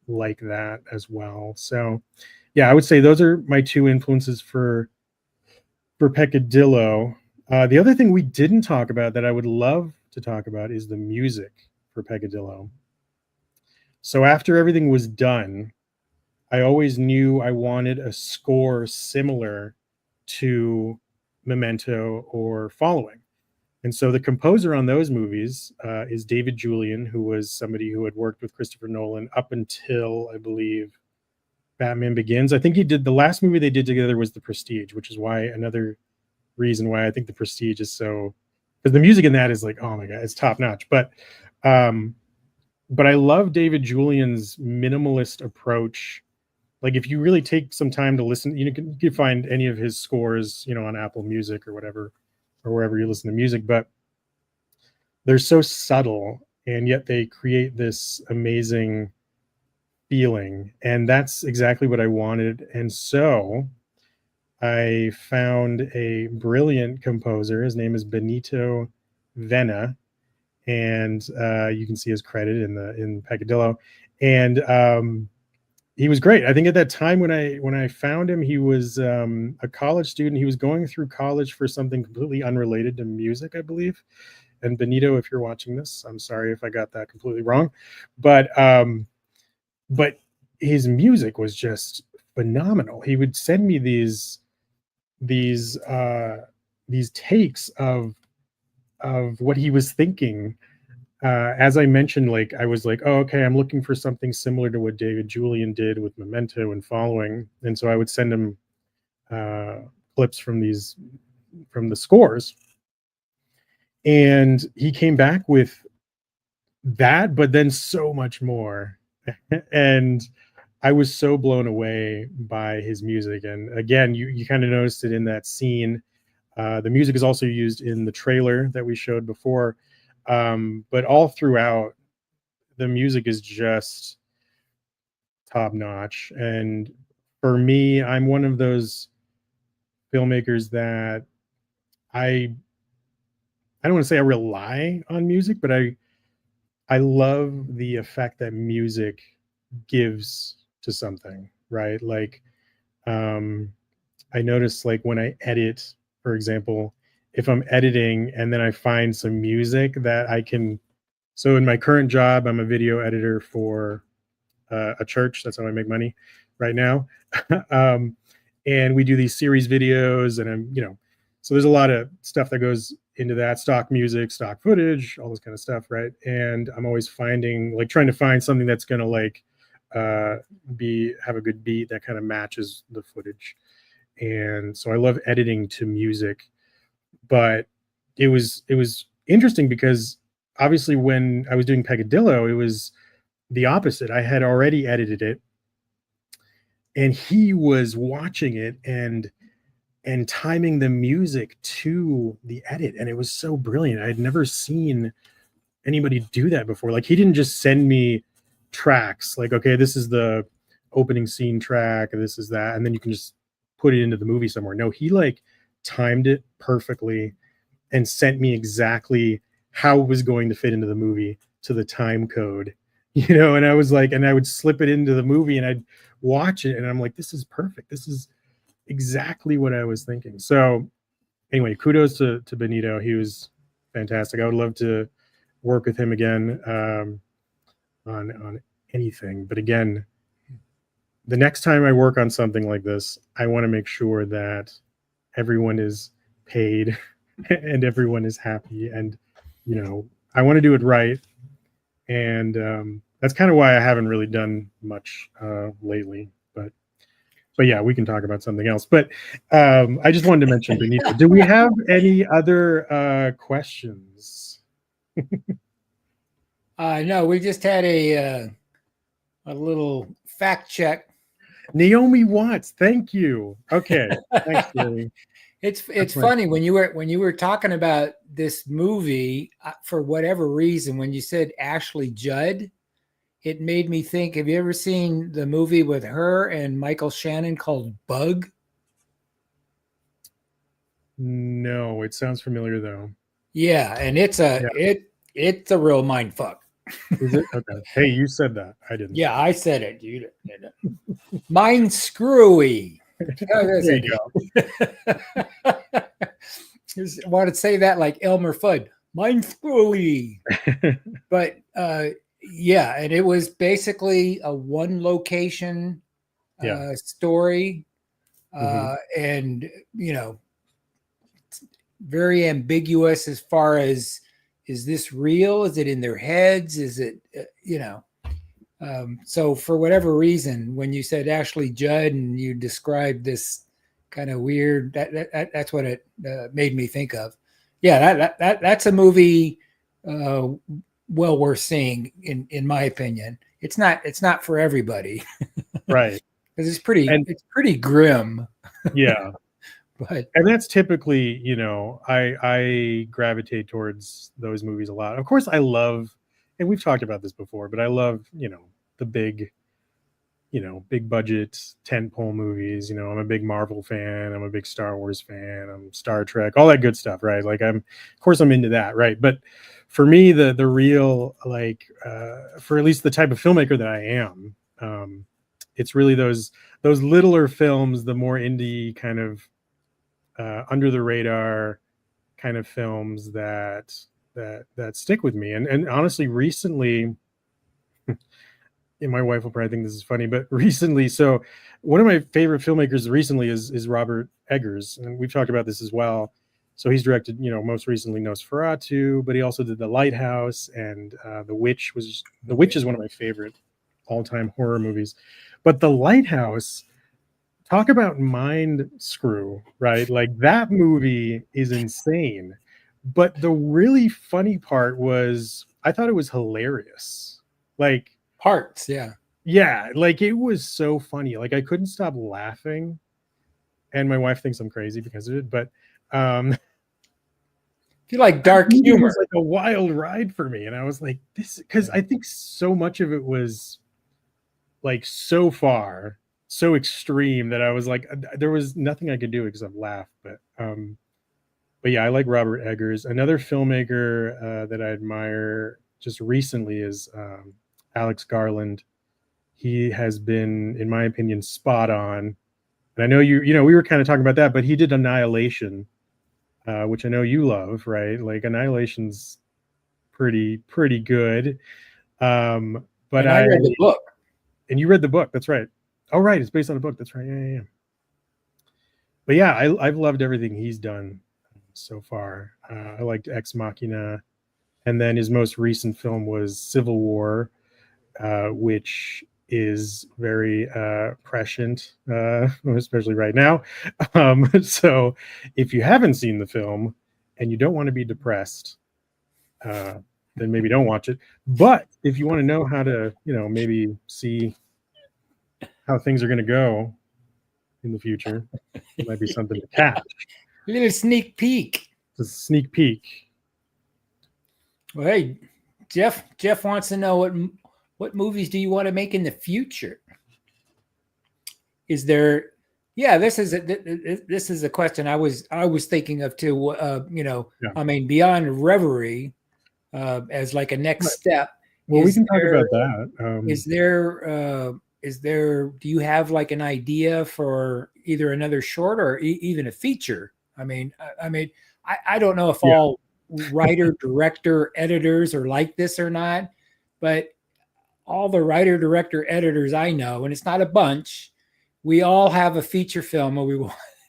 like that as well. So yeah, I would say those are my two influences for Peccadillo. The other thing we didn't talk about that I would love to talk about is the music for Peccadillo. So after everything was done, I always knew I wanted a score similar to Memento or Following. And so the composer on those movies is David Julian, who was somebody who had worked with Christopher Nolan up until, I believe, Batman Begins. I think he did, the last movie they did together was The Prestige, which is why another reason why I think The Prestige is so, because the music in that is like, oh my God, it's top notch. But I love David Julian's minimalist approach. Like if you really take some time to listen, you can find any of his scores, you know, on Apple Music or whatever, or wherever you listen to music, but they're so subtle and yet they create this amazing feeling. And that's exactly what I wanted. And so I found a brilliant composer. His name is Benito Vena, and you can see his credit in Peccadillo. And he was great. I think at that time when I found him, he was a college student. He was going through college for something completely unrelated to music, I believe. And Benito, if you're watching this, I'm sorry if I got that completely wrong, but his music was just phenomenal. He would send me these takes of what he was thinking. As I mentioned, like I was like, oh, okay, I'm looking for something similar to what David Julian did with Memento and Following, and so I would send him clips from the scores, and he came back with that, but then so much more, and I was so blown away by his music. And again, you kind of noticed it in that scene. The music is also used in the trailer that we showed before. But all throughout, the music is just top notch. And for me, I'm one of those filmmakers that I don't want to say I rely on music, but I love the effect that music gives to something, right? Like I notice like when I edit, for example, if I'm editing and then I find some music that I can, so in my current job, I'm a video editor for a church. That's how I make money right now. And we do these series videos, and so there's a lot of stuff that goes into that, stock music, stock footage, all this kind of stuff, right? And I'm always trying to find something that's going to like have a good beat that kind of matches the footage. And so I love editing to music. But it was interesting because obviously when I was doing Peccadillo, it was the opposite. I had already edited it, and he was watching it and timing the music to the edit, and it was so brilliant. I had never seen anybody do that before. Like he didn't just send me tracks like, okay, this is the opening scene track and this is that, and then you can just put it into the movie somewhere. No, he like timed it perfectly and sent me exactly how it was going to fit into the movie to the time code, you know. And I was like, and I would slip it into the movie and I'd watch it and I'm like, this is perfect. This is exactly what I was thinking. So anyway, kudos to Benito. He was fantastic. I would love to work with him again on anything. But again, the next time I work on something like this, I want to make sure that everyone is paid and everyone is happy. And, you know, I want to do it right. And that's kind of why I haven't really done much lately. But yeah, we can talk about something else. But I just wanted to mention Benito. Do we have any other questions? No, we just had a little fact check. Naomi Watts, thank you. Okay, thanks, Jerry. It's funny when you were talking about this movie, for whatever reason, when you said Ashley Judd, it made me think. Have you ever seen the movie with her and Michael Shannon called Bug? No, it sounds familiar though. Yeah, and it's a real mind fuck. Is it? Okay. Hey, you said that. I didn't. Yeah, I said it. You didn't. Mind screwy. There you go. I want to say that like Elmer Fudd. Mind screwy. But yeah, and it was basically a one location story, and you know, very ambiguous as far as, is this real? Is it in their heads? Is it so for whatever reason, when you said Ashley Judd and you described this kind of weird, that's what it made me think of. Yeah, that's a movie well worth seeing in my opinion. It's not for everybody, right? Because it's pretty grim. Yeah. And that's typically, you know, I gravitate towards those movies a lot. Of course, I love, and we've talked about this before, but I love, you know, the big budget tentpole movies. You know, I'm a big Marvel fan. I'm a big Star Wars fan. I'm Star Trek, all that good stuff, right? Like of course I'm into that, right? But for me, the real, like, for at least the type of filmmaker that I am, it's really those littler films, the more indie kind of, under the radar kind of films that stick with me. And honestly, recently, and my wife will probably think this is funny, but recently, so one of my favorite filmmakers recently is Robert Eggers, and we've talked about this as well. So he's directed, you know, most recently Nosferatu, but he also did The Lighthouse, and The Witch is one of my favorite all-time horror movies. But The Lighthouse, talk about mind screw, right? Like, that movie is insane. But the really funny part was, I thought it was hilarious. Like, parts, yeah. Yeah, like, it was so funny. Like, I couldn't stop laughing. And my wife thinks I'm crazy because of it, but if you like dark humor, it was like a wild ride for me. And I was like, this, because I think so much of it was like so far so extreme that I was like, there was nothing I could do except laugh. But yeah, I like Robert Eggers. Another filmmaker that I admire just recently is Alex Garland. He has been, in my opinion, spot on. And I know you know, we were kind of talking about that, but he did Annihilation, which I know you love, right? Like, Annihilation's pretty good. But I read the book. And you read the book, that's right. Oh, right, it's based on a book. That's right. Yeah. But yeah, I've loved everything he's done so far. I liked Ex Machina, and then his most recent film was Civil War, which is very prescient, especially right now. So if you haven't seen the film and you don't want to be depressed, then maybe don't watch it. But if you want to know how to, you know, maybe see how things are going to go in the future, it might be something to catch. A little sneak peek. It's a sneak peek. Well, hey, Jeff wants to know what movies do you want to make in the future? Is there? Yeah, this is a question I was thinking of too. You know, yeah. I mean, beyond Reverie, as like a next step. Well, we can talk there, about that. Is there, do you have like an idea for either another short or even a feature? I mean, I don't know if all writer, director, editors are like this or not, but all the writer, director, editors I know, and it's not a bunch, we all have a feature film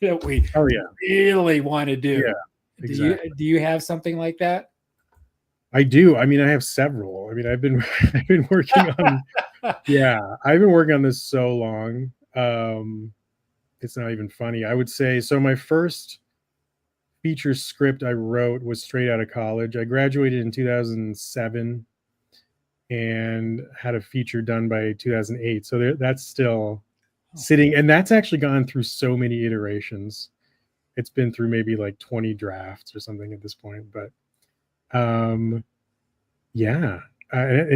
that we really want to do. Yeah, exactly. Do you have something like that? I do. I mean, I have several. I mean, I've been working on I've been working on this so long. It's not even funny. I would say so. My first feature script I wrote was straight out of college. I graduated in 2007 and had a feature done by 2008. So that's still sitting, and that's actually gone through so many iterations. It's been through maybe like 20 drafts or something at this point. But and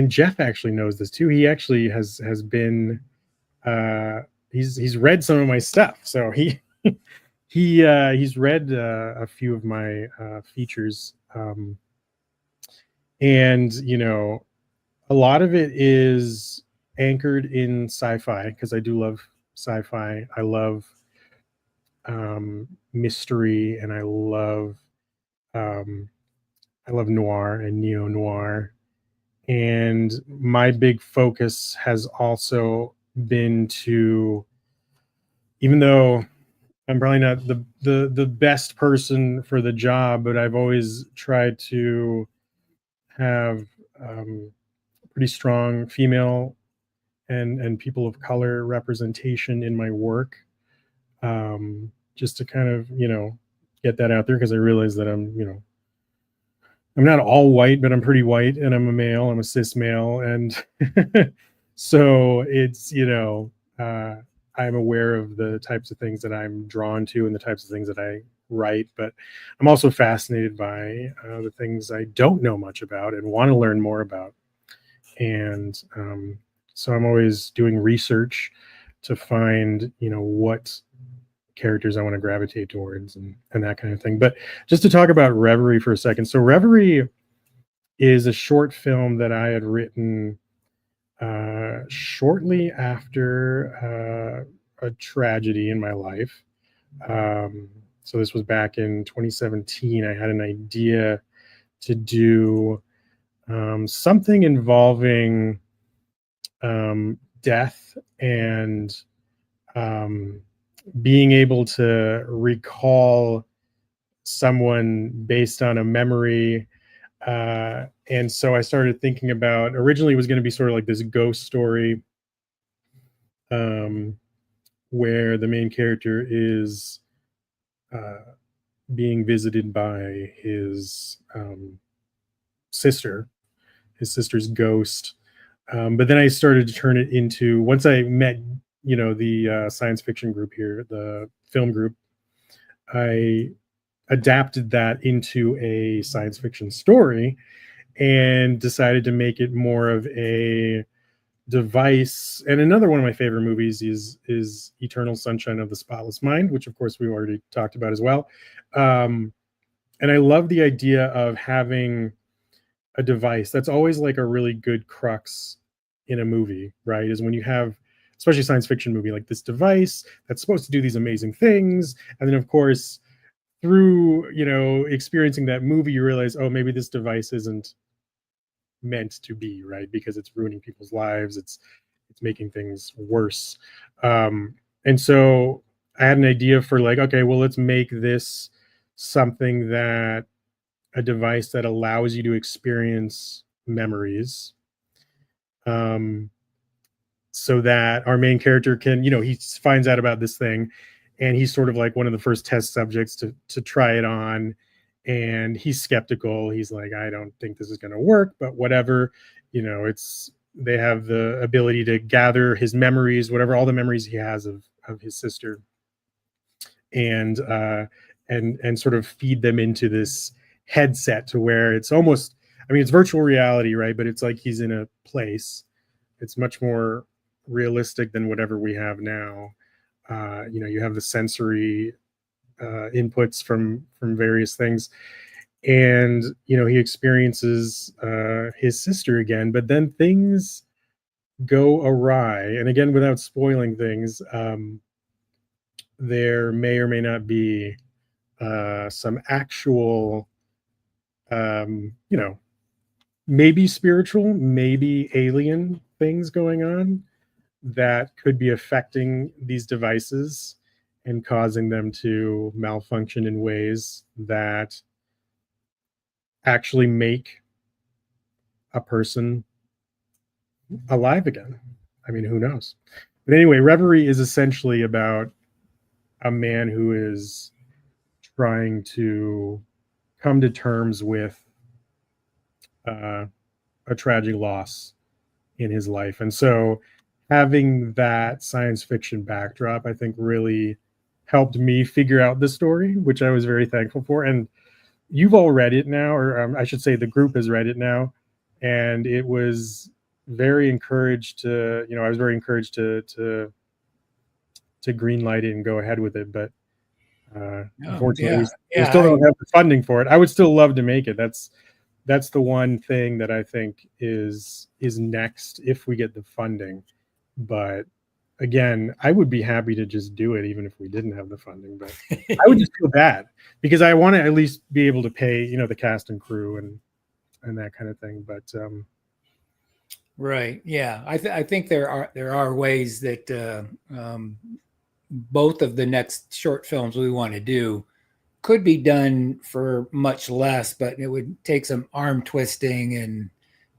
Jeff actually knows this too. He actually has been he's read some of my stuff, so he's read a few of my features, and a lot of it is anchored in sci-fi because I do love sci-fi. I love mystery, and I love noir and neo-noir. And my big focus has also been to, even though I'm probably not the best person for the job, but I've always tried to have pretty strong female and people of color representation in my work, just to kind of get that out there, because I realize that I'm not all white, but I'm pretty white, and I'm a male. I'm a cis male, and so it's I'm aware of the types of things that I'm drawn to and the types of things that I write, but I'm also fascinated by the things I don't know much about and want to learn more about. And so I'm always doing research to find what characters I want to gravitate towards and that kind of thing. But just to talk about Reverie for a second. So Reverie is a short film that I had written shortly after a tragedy in my life. So this was back in 2017. I had an idea to do something involving death and being able to recall someone based on a memory. And so I started thinking about, originally it was going to be sort of like this ghost story, where the main character is being visited by his sister's ghost. But then I started to turn it into, once I met the science fiction group here, the film group, I adapted that into a science fiction story and decided to make it more of a device. And another one of my favorite movies is Eternal Sunshine of the Spotless Mind, which of course we already talked about as well. And I love the idea of having a device. That's always like a really good crux in a movie, right? Is when you have, especially a science fiction movie, like this device that's supposed to do these amazing things. And then of course, through, experiencing that movie, you realize, oh, maybe this device isn't meant to be, right? Because it's ruining people's lives. It's making things worse. And so I had an idea for like, okay, well, let's make this something that, a device that allows you to experience memories, so that our main character can, he finds out about this thing, and he's sort of like one of the first test subjects to try it on, and he's skeptical. He's like, I don't think this is going to work, but whatever, they have the ability to gather his memories, whatever, all the memories he has of his sister, and sort of feed them into this headset to where it's almost, it's virtual reality, right? But it's like he's in a place. It's much more realistic than whatever we have now. You have the sensory inputs from various things, and he experiences his sister again, but then things go awry. And again, without spoiling things, there may or may not be some actual maybe spiritual, maybe alien things going on that could be affecting these devices and causing them to malfunction in ways that actually make a person alive again. I mean, who knows? But anyway, Reverie is essentially about a man who is trying to come to terms with a tragic loss in his life. And so having that science fiction backdrop, I think, really helped me figure out the story, which I was very thankful for. And you've all read it now, or I should say the group has read it now. And it was very encouraged to, I was very encouraged to greenlight it and go ahead with it. But unfortunately, we still don't have the funding for it. I would still love to make it. That's the one thing that I think is next if we get the funding. But again, I would be happy to just do it even if we didn't have the funding. But I would just feel bad because I want to at least be able to pay, the cast and crew and that kind of thing. But right, yeah, I think there are ways that both of the next short films we want to do could be done for much less, but it would take some arm twisting, and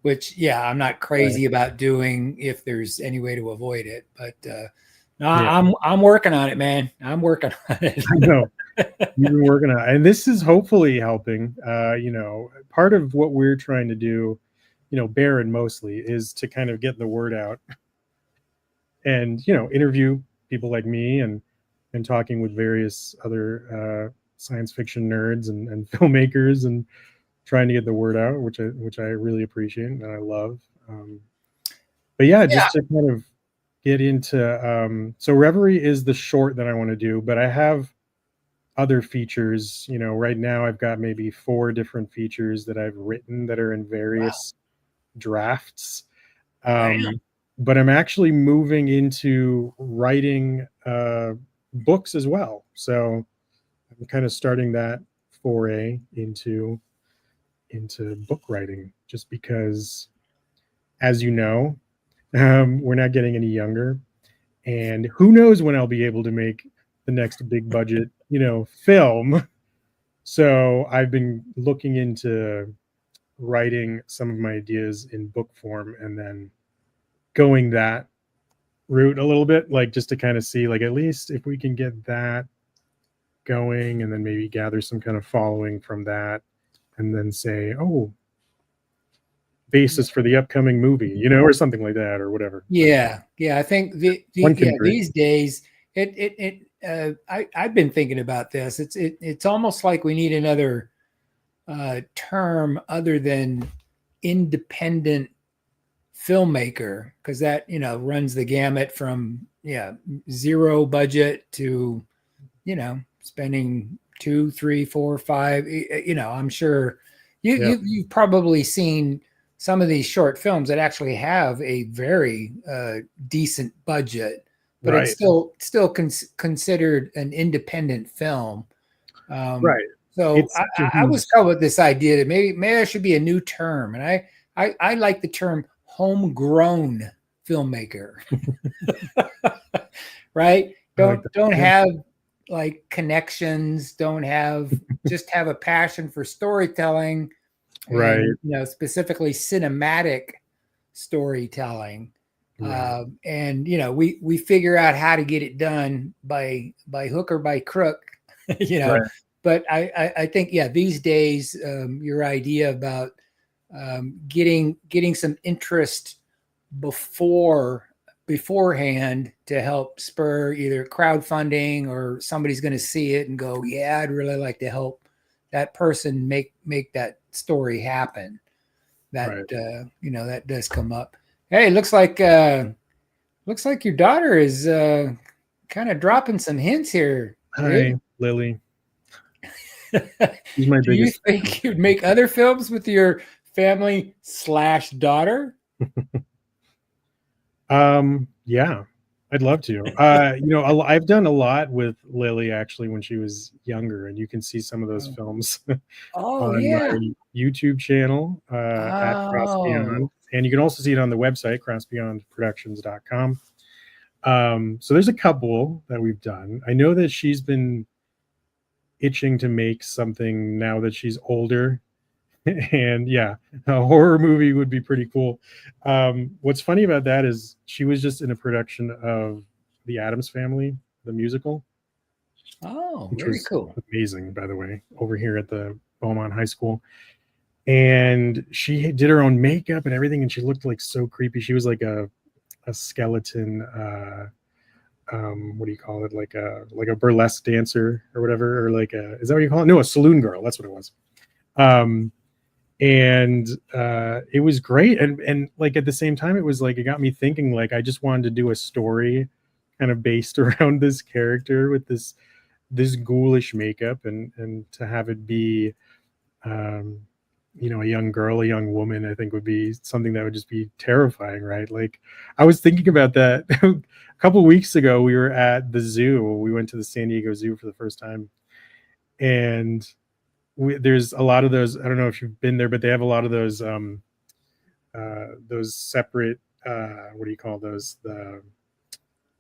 which, I'm not crazy about doing if there's any way to avoid it. But no, I'm working on it, man. I'm working on it. I know you've been working on it, and this is hopefully helping. Part of what we're trying to do, Baron mostly, is to kind of get the word out and interview people like me and talking with various other science fiction nerds and filmmakers and trying to get the word out, which I really appreciate and I love. But just to kind of get into so Reverie is the short that I want to do, but I have other features. Right now I've got maybe 4 different features that I've written that are in various drafts. But I'm actually moving into writing books as well. So I'm kind of starting that foray into book writing, just because, as you know, we're not getting any younger, and who knows when I'll be able to make the next big budget, film. So I've been looking into writing some of my ideas in book form and then going that route a little bit, like just to kind of see, like, at least if we can get that going and then maybe gather some kind of following from that and then say, basis for the upcoming movie, or something like that, or whatever. I think these days I've been thinking about this. It's almost like we need another term other than independent filmmaker, because that runs the gamut from zero budget to spending 2, 3, 4, 5. I'm sure you've probably seen some of these short films that actually have a very decent budget, but it's still considered an independent film. So I was coming with this idea that maybe there should be a new term, and I like the term homegrown filmmaker. Right? Don't have like connections, don't have just have a passion for storytelling, and, specifically cinematic storytelling. And we figure out how to get it done by hook or by crook. But I think these days your idea about getting some interest beforehand to help spur either crowdfunding or somebody's going to see it and go, I'd really like to help that person make that story happen. That that does come up. Hey, looks like your daughter is kind of dropping some hints here. Hi, Lily. She's my Do you biggest fan. think you'd make other films with your family/daughter? Yeah, I'd love to. I've done a lot with Lily actually when she was younger, and you can see some of those films Oh on yeah. my YouTube channel at Cross Oh. Beyond, and you can also see it on the website crossbeyondproductions.com. So there's a couple that we've done. I know that she's been itching to make something now that she's older. And yeah, a horror movie would be pretty cool. What's funny about that is she was just in a production of The Addams Family, the musical, Oh, which very was cool. amazing, by the way, over here at the Beaumont High School. And she did her own makeup and everything, and she looked like so creepy. She was like a skeleton. What do you call it? Like a burlesque dancer or whatever, or like a, is that what you call it? No, a saloon girl. That's what it was. And it was great, and like at the same time it was like it got me thinking, like I just wanted to do a story kind of based around this character with this ghoulish makeup, and to have it be um a young girl, a young woman, I think would be something that would just be terrifying, right? Like I was thinking about that a couple of weeks ago. We were at the zoo. We went to the San Diego Zoo for the first time, and there's a lot of those. I don't know if you've been there, but they have a lot of those separate what do you call those, the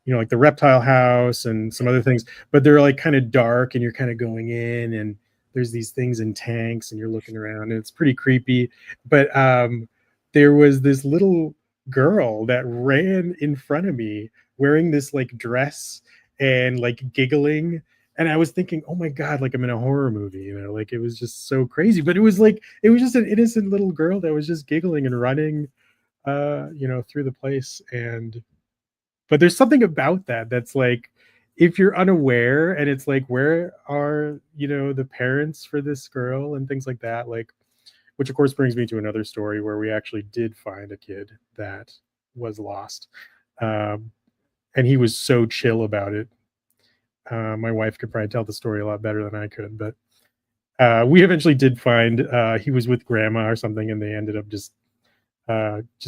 like the reptile house and some other things, but they're like kind of dark, and you're kind of going in, and there's these things in tanks, and you're looking around, and it's pretty creepy. But there was this little girl that ran in front of me wearing this like dress and like giggling, and I was thinking, oh my god, like I'm in a horror movie, like it was just so crazy. But it was just an innocent little girl that was just giggling and running through the place. And but there's something about that that's like, if you're unaware, and it's like, where are the parents for this girl and things like that, like, which of course brings me to another story where we actually did find a kid that was lost. um, and he was so chill about it. My wife could probably tell the story a lot better than I could, but we eventually did find he was with grandma or something, and they ended up just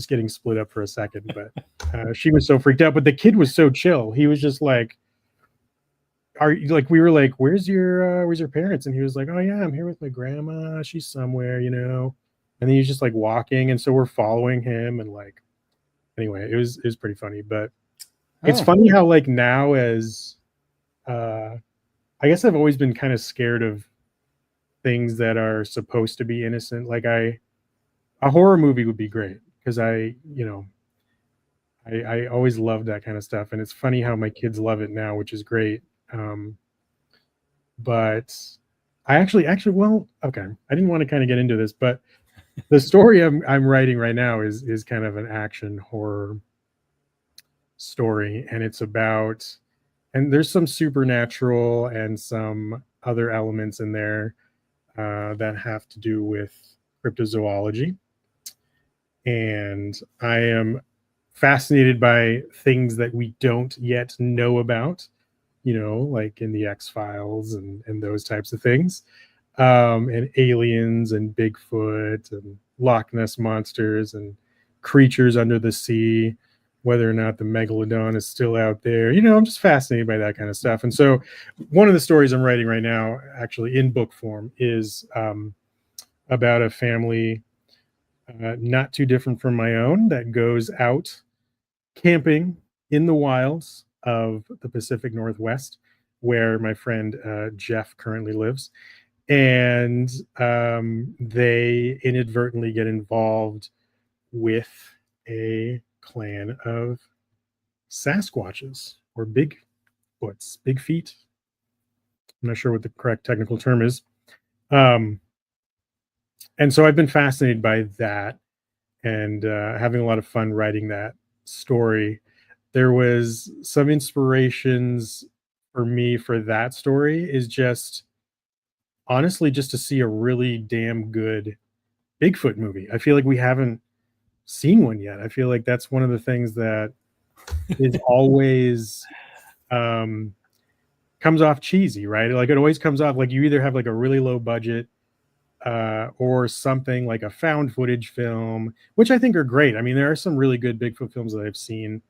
getting split up for a second. But she was so freaked out, but the kid was so chill. He was just like, are you, like, we were like, where's your parents? And he was like, oh yeah, I'm here with my grandma, she's somewhere. And then he's just like walking, and so we're following him, and like, anyway, it was pretty funny. But it's funny how, like, now, as I guess I've always been kind of scared of things that are supposed to be innocent. Like, a horror movie would be great, because I always loved that kind of stuff, and it's funny how my kids love it now, which is great. But I actually, well, okay, I didn't want to kind of get into this, but the story I'm writing right now is kind of an action horror story, and it's about, and there's some supernatural and some other elements in there that have to do with cryptozoology. And I am fascinated by things that we don't yet know about, like in the X-Files and those types of things, and aliens and Bigfoot and Loch Ness monsters and creatures under the sea, whether or not the megalodon is still out there. I'm just fascinated by that kind of stuff. And so one of the stories I'm writing right now, actually in book form, is about a family not too different from my own that goes out camping in the wilds of the Pacific Northwest, where my friend Jeff currently lives. And they inadvertently get involved with a clan of Sasquatches, or Bigfoots, big feet. I'm not sure what the correct technical term is. And so I've been fascinated by that, and having a lot of fun writing that story. There was some inspirations for me for that story, is just honestly just to see a really damn good Bigfoot movie. I feel like we haven't seen one yet. I feel like that's one of the things that is always comes off cheesy, right? Like it always comes off like you either have like a really low budget or something like a found footage film, which I think are great. I mean, there are some really good Bigfoot films that I've seen.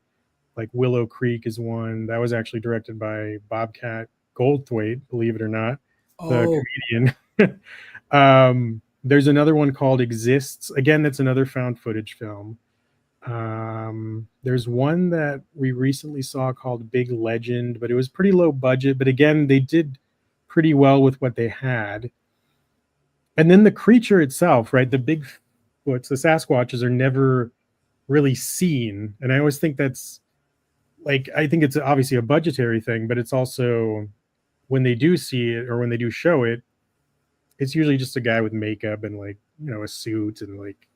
Like Willow Creek is one that was actually directed by Bobcat Goldthwait, believe it or not, the Oh, comedian. There's another one called Exists. Again, that's another found footage film. There's one that we recently saw called Big Legend, but it was pretty low budget. But again, they did pretty well with what they had. And then the creature itself, right? The Bigfoots, the Sasquatches are never really seen. And I always think that's like, I think it's obviously a budgetary thing, but it's also when they do see it or when they do show it, it's usually just a guy with makeup and like, you know, a suit and like,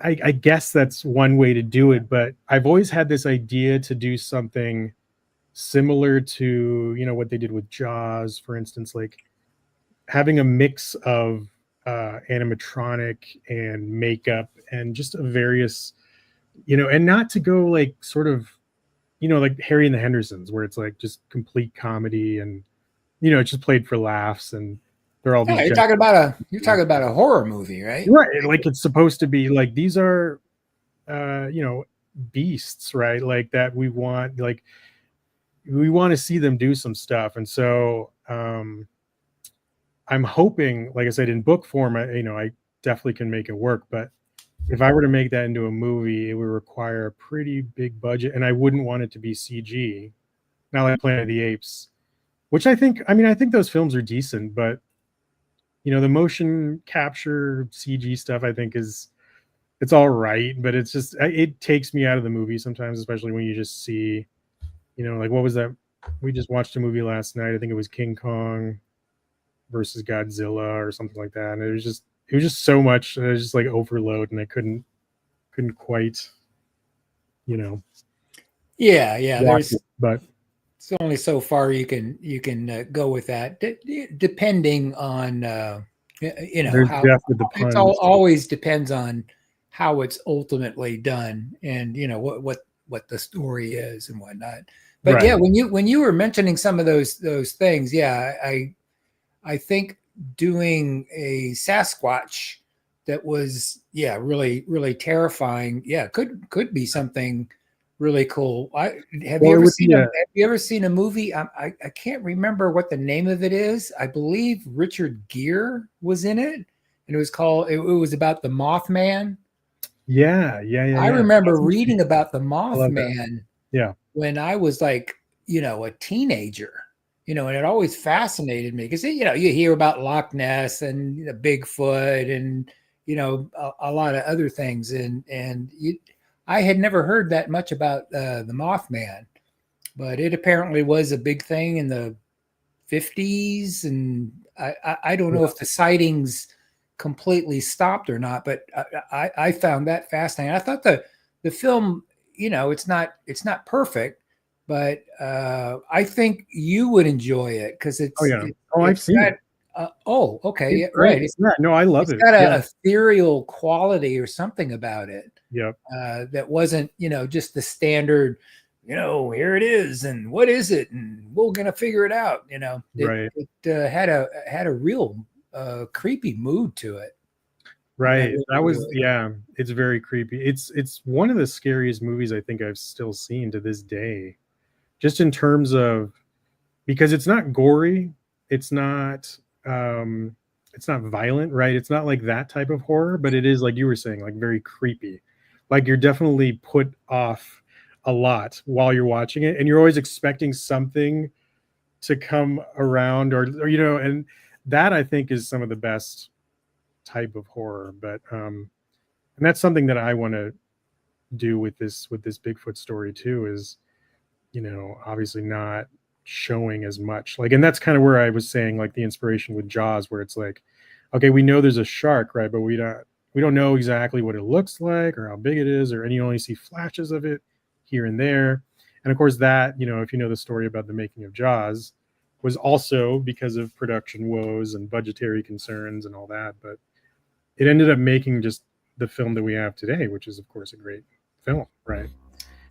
I guess that's one way to do it, but I've always had this idea to do something similar to, you know, what they did with Jaws, for instance, like having a mix of animatronic and makeup and just a various, you know, and not to go like sort of, you know, like Harry and the Hendersons, where it's like just complete comedy and, you know, it's just played for laughs and they're all yeah, these you're talking about a horror movie, right? right, like it's supposed to be like these are you know, beasts, right? Like that we want to see them do some stuff. And so I'm hoping, like I said, in book form, I definitely can make it work. But if I were to make that into a movie, it would require a pretty big budget, and I wouldn't want it to be CG. Not like Planet of the Apes, which I think those films are decent, but you know, the motion capture CG stuff, I think it's all right, but it's just, it takes me out of the movie sometimes, especially when you just see, you know, like what was that? We just watched a movie last night. I think it was King Kong versus Godzilla or something like that. And it was just so much. And it was just like overload, and I couldn't quite, you know. Yeah. There's but it's only so far you can go with that, depending on you know how it's always depends on how it's ultimately done, and you know what the story is and whatnot. But right. Yeah, when you were mentioning some of those things, yeah, I think doing a Sasquatch that was really really terrifying, yeah, could be something really cool. Have you ever seen a movie? I can't remember what the name of it is. I believe Richard Gere was in it, and it was about the Mothman. Yeah. I remember reading about the Mothman. Yeah. When I was like, you know, a teenager, you know, and it always fascinated me because, you know, you hear about Loch Ness and you know, Bigfoot and, you know, a lot of other things. I had never heard that much about the Mothman, but it apparently was a big thing in the 50s. And I don't know if the sightings completely stopped or not, but I found that fascinating. I thought the film, you know, it's not perfect, but I think you would enjoy it because it's. Oh yeah. I've seen it. Okay. It's great. Right. Yeah, no, I love it. It's got an ethereal quality or something about it. Yep. That wasn't, you know, just the standard, you know, here it is and what is it and we're gonna figure it out. You know, it had a real creepy mood to it. Right. That was it's very creepy. It's one of the scariest movies I think I've still seen to this day. Just in terms of, because it's not gory, it's not violent, right? It's not like that type of horror, but it is, like you were saying, like very creepy. Like you're definitely put off a lot while you're watching it, and you're always expecting something to come around or you know, and that I think is some of the best type of horror. But and that's something that I want to do with this Bigfoot story too, is, you know, obviously not showing as much, like, and that's kind of where I was saying, like, the inspiration with Jaws, where it's like, okay, we know there's a shark, right, but we don't know exactly what it looks like or how big it is, and you only see flashes of it here and there. And of course that, you know, if you know the story about the making of Jaws, was also because of production woes and budgetary concerns and all that, but it ended up making just the film that we have today, which is of course a great film, right?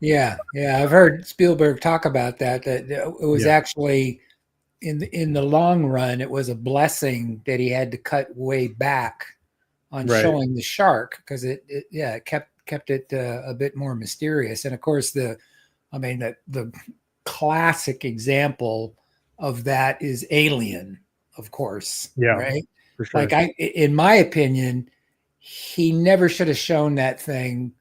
Yeah, I've heard Spielberg talk about that it was actually in the long run, it was a blessing that he had to cut way back on Right. showing the shark, because it kept it a bit more mysterious. And of course, the classic example of that is Alien, of course. Yeah, right. for sure. Like in my opinion, he never should have shown that thing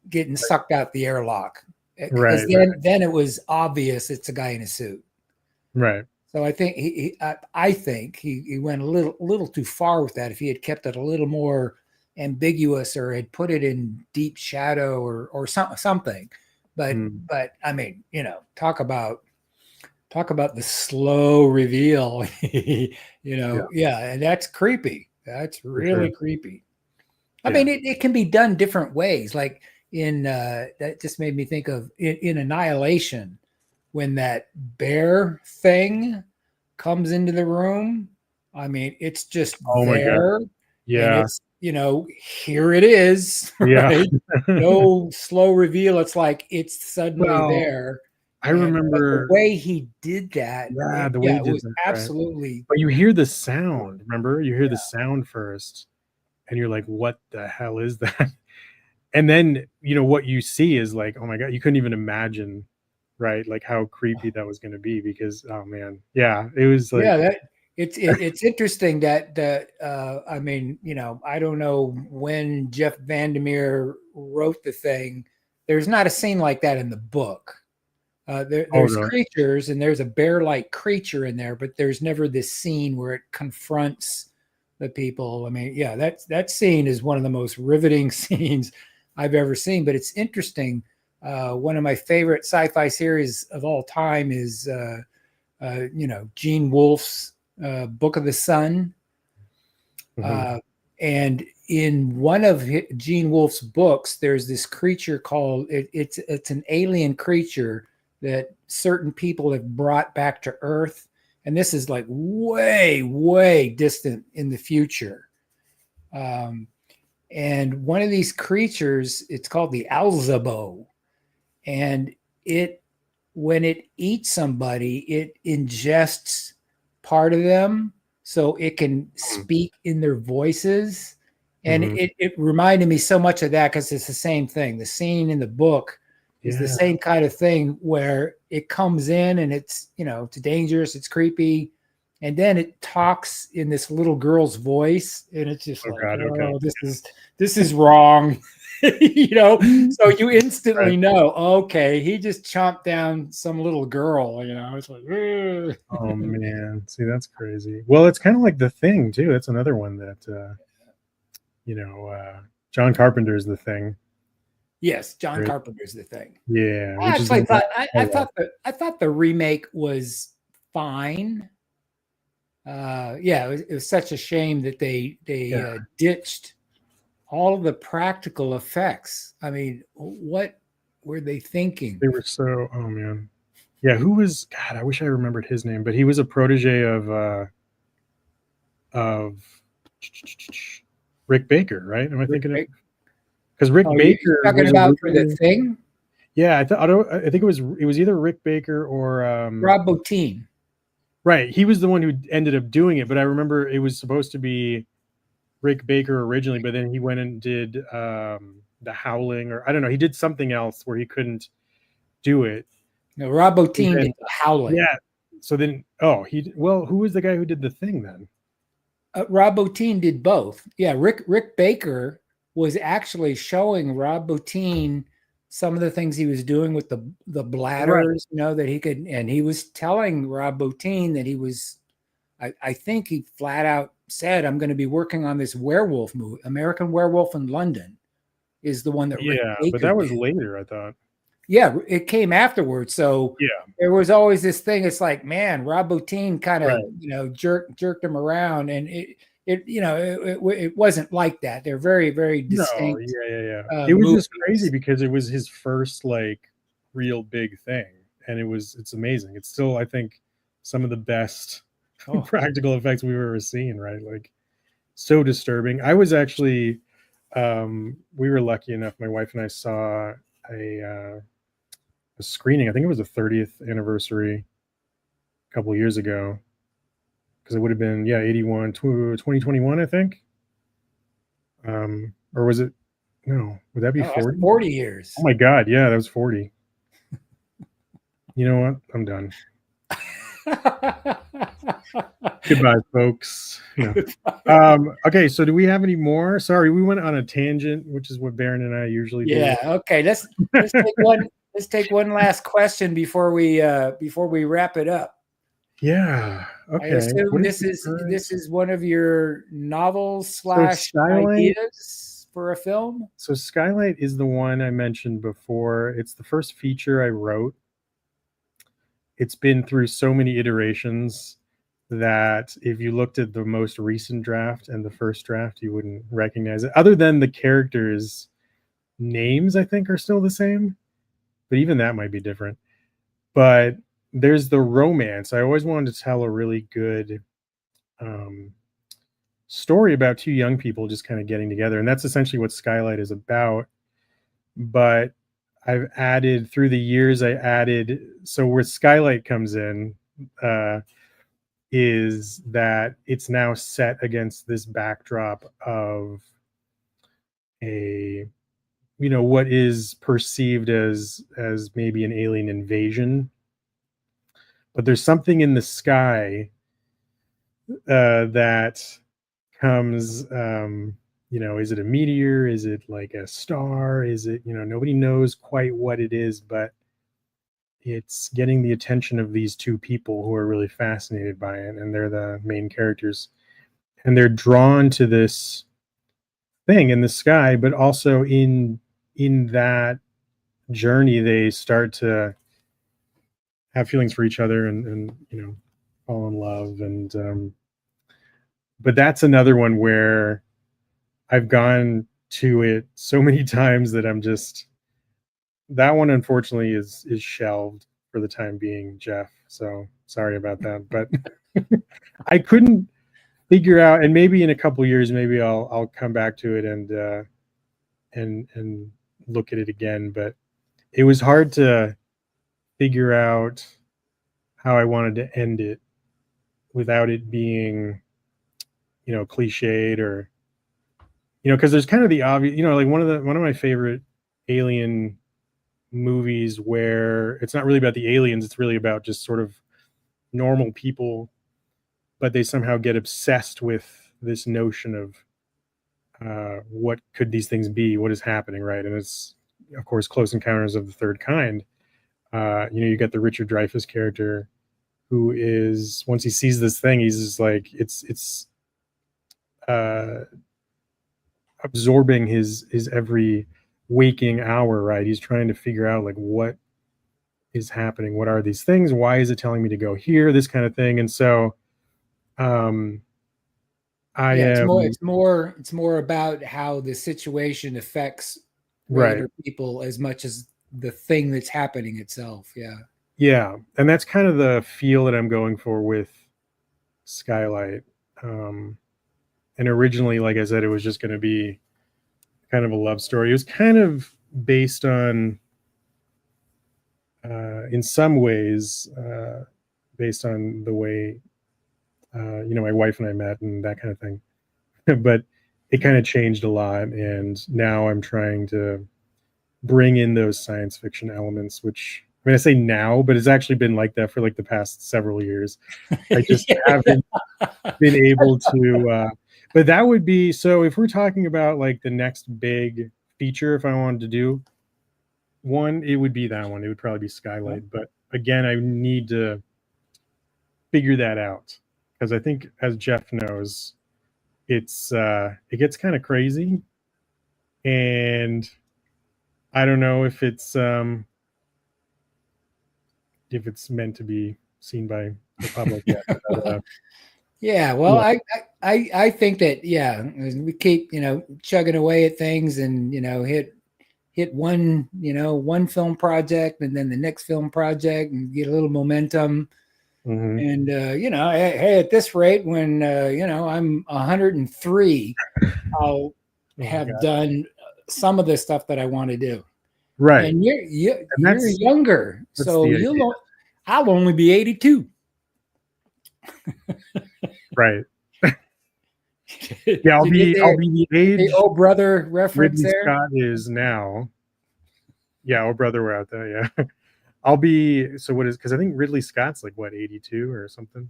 getting sucked out the airlock, because then it was obvious it's a guy in a suit. Right. So I think he went a little too far with that. If he had kept it a little more ambiguous, or had put it in deep shadow, or something. But I mean, talk about the slow reveal. And that's creepy. That's really creepy. I mean, it can be done different ways. Like that just made me think of in Annihilation, when that bear thing comes into the room. I mean, it's just there. Yeah. And it's, here it is. Yeah. Right? No slow reveal. It's like it's suddenly there. I remember the way he did that. Yeah, the way he did was that, absolutely. Right? But you hear the sound. Remember, you hear the sound first, and you're like, "What the hell is that?" And then what you see is like, "Oh my god!" You couldn't even imagine, right? Like how creepy that was going to be, because oh man, yeah, it was like it's interesting that I mean, I don't know when Jeff Vandermeer wrote the thing. There's not a scene like that in the book. There's creatures, and there's a bear-like creature in there, but there's never this scene where it confronts the people. I mean, yeah, that scene is one of the most riveting scenes I've ever seen. But it's interesting. One of my favorite sci-fi series of all time is, Gene Wolfe's Book of the Sun. And in one of Gene Wolfe's books, there's this creature called it's an alien creature that certain people have brought back to Earth. And this is like way, way distant in the future. And one of these creatures, it's called the Alzabo. And when it eats somebody, it ingests part of them so it can speak in their voices. And it reminded me so much of that, because it's the same thing. The scene in the book is the same kind of thing, where it comes in and it's, it's dangerous, it's creepy. And then it talks in this little girl's voice, and it's just this is wrong. So you instantly know, okay, he just chomped down some little girl, it's like, ugh. Oh man, see, that's crazy. Well, it's kind of like The Thing too. That's another one that John Carpenter's The Thing. Yes, John Carpenter's The Thing. Yeah, I thought the remake was fine. It was such a shame that they ditched all of the practical effects. I mean, what were they thinking? They were so, oh man. Yeah, who was, God, I wish I remembered his name, but he was a protege of Rick Baker, right? Am I thinking of? Because Rick Baker talking about for The Thing? Yeah, I think it was either Rick Baker or Rob Bottin. Right, he was the one who ended up doing it, but I remember it was supposed to be Rick Baker originally, but then he went and did The Howling, or I don't know, he did something else where he couldn't do it. No, Rob Bottin did The Howling. Yeah. So then, who was the guy who did The Thing then? Rob Bottin did both. Yeah, Rick Baker was actually showing Rob Bottin some of the things he was doing with the bladders, that he could, and he was telling Rob Bottin that he was, I think he flat out said, I'm going to be working on this werewolf movie. American Werewolf in London is the one that Rick Baker but that was did. later, I thought. Yeah, it came afterwards. So there was always this thing. It's like, man, Rob Bottin kind of, jerked him around, and it wasn't like that. They're very, very distinct. No, it was just crazy because it was his first like real big thing, and it's amazing. It's still, I think, some of the best practical effects we've ever seen. Right, like so disturbing. I was actually, we were lucky enough. My wife and I saw a screening. I think it was the 30th anniversary a couple of years ago, because it would have been 81 2021, I think. Or was it, no, would that be 40? 40 years. Oh my god, yeah, that was 40. You know what, I'm done. Goodbye, folks. Okay, so do we have any more? Sorry, we went on a tangent, which is what Baron and I usually do. Yeah, okay, let's take one last question before we wrap it up. Yeah. Okay. I assume this is one of your novels / ideas for a film. So Skylight is the one I mentioned before. It's the first feature I wrote. It's been through so many iterations that if you looked at the most recent draft and the first draft, you wouldn't recognize it. Other than the characters' names, I think, are still the same, but even that might be different. But there's the romance. I always wanted to tell a really good story about two young people just kind of getting together, and that's essentially what Skylight is about. But I've added, through the years, so where Skylight comes in is that it's now set against this backdrop of what is perceived as maybe an alien invasion. But there's something in the sky that comes, is it a meteor? Is it like a star? Is it, nobody knows quite what it is, but it's getting the attention of these two people who are really fascinated by it. And they're the main characters. And they're drawn to this thing in the sky, but also in that journey, they start to have feelings for each other and fall in love. And but that's another one where I've gone to it so many times that I'm just, that one unfortunately is shelved for the time being, Jeff, so sorry about that. But I couldn't figure out, and maybe in a couple of years maybe I'll come back to it and look at it again, but it was hard to figure out how I wanted to end it without it being, cliched, or, because there's kind of the obvious, like one of my favorite alien movies where it's not really about the aliens, it's really about just sort of normal people, but they somehow get obsessed with this notion of what could these things be, what is happening, right? And it's, of course, Close Encounters of the Third Kind. You get the Richard Dreyfuss character who is, once he sees this thing, he's just like, it's absorbing his every waking hour, right? He's trying to figure out, like, what is happening, what are these things, why is it telling me to go here, this kind of thing. And so it's more about how the situation affects regular people as much as the thing that's happening itself. Yeah, and that's kind of the feel that I'm going for with Skylight. And originally, like I said, it was just going to be kind of a love story. It was kind of based on, in some ways, based on the way, my wife and I met and that kind of thing. But it kind of changed a lot. And now I'm trying to bring in those science fiction elements, which, I mean, I say now, but it's actually been like that for like the past several years. I just haven't been able to, but that would be, so if we're talking about like the next big feature, if I wanted to do one, it would be that one. It would probably be Skylight. But again, I need to figure that out, because I think, as Jeff knows, it gets kind of crazy, and I don't know if it's meant to be seen by the public yet. But, yeah, well, yeah. I think that, we keep, chugging away at things and, hit one film project and then the next film project and get a little momentum. Mm-hmm. And, hey, at this rate, when, I'm 103, I'll have done some of the stuff that I want to do. Right. And you're younger, so I'll only be 82. Right. Yeah, I'll be the age the old brother reference Ridley there. Scott is now. Yeah, old brother, we're out there. Yeah. I'll be, so what is, because I think Ridley Scott's like what, 82 or something.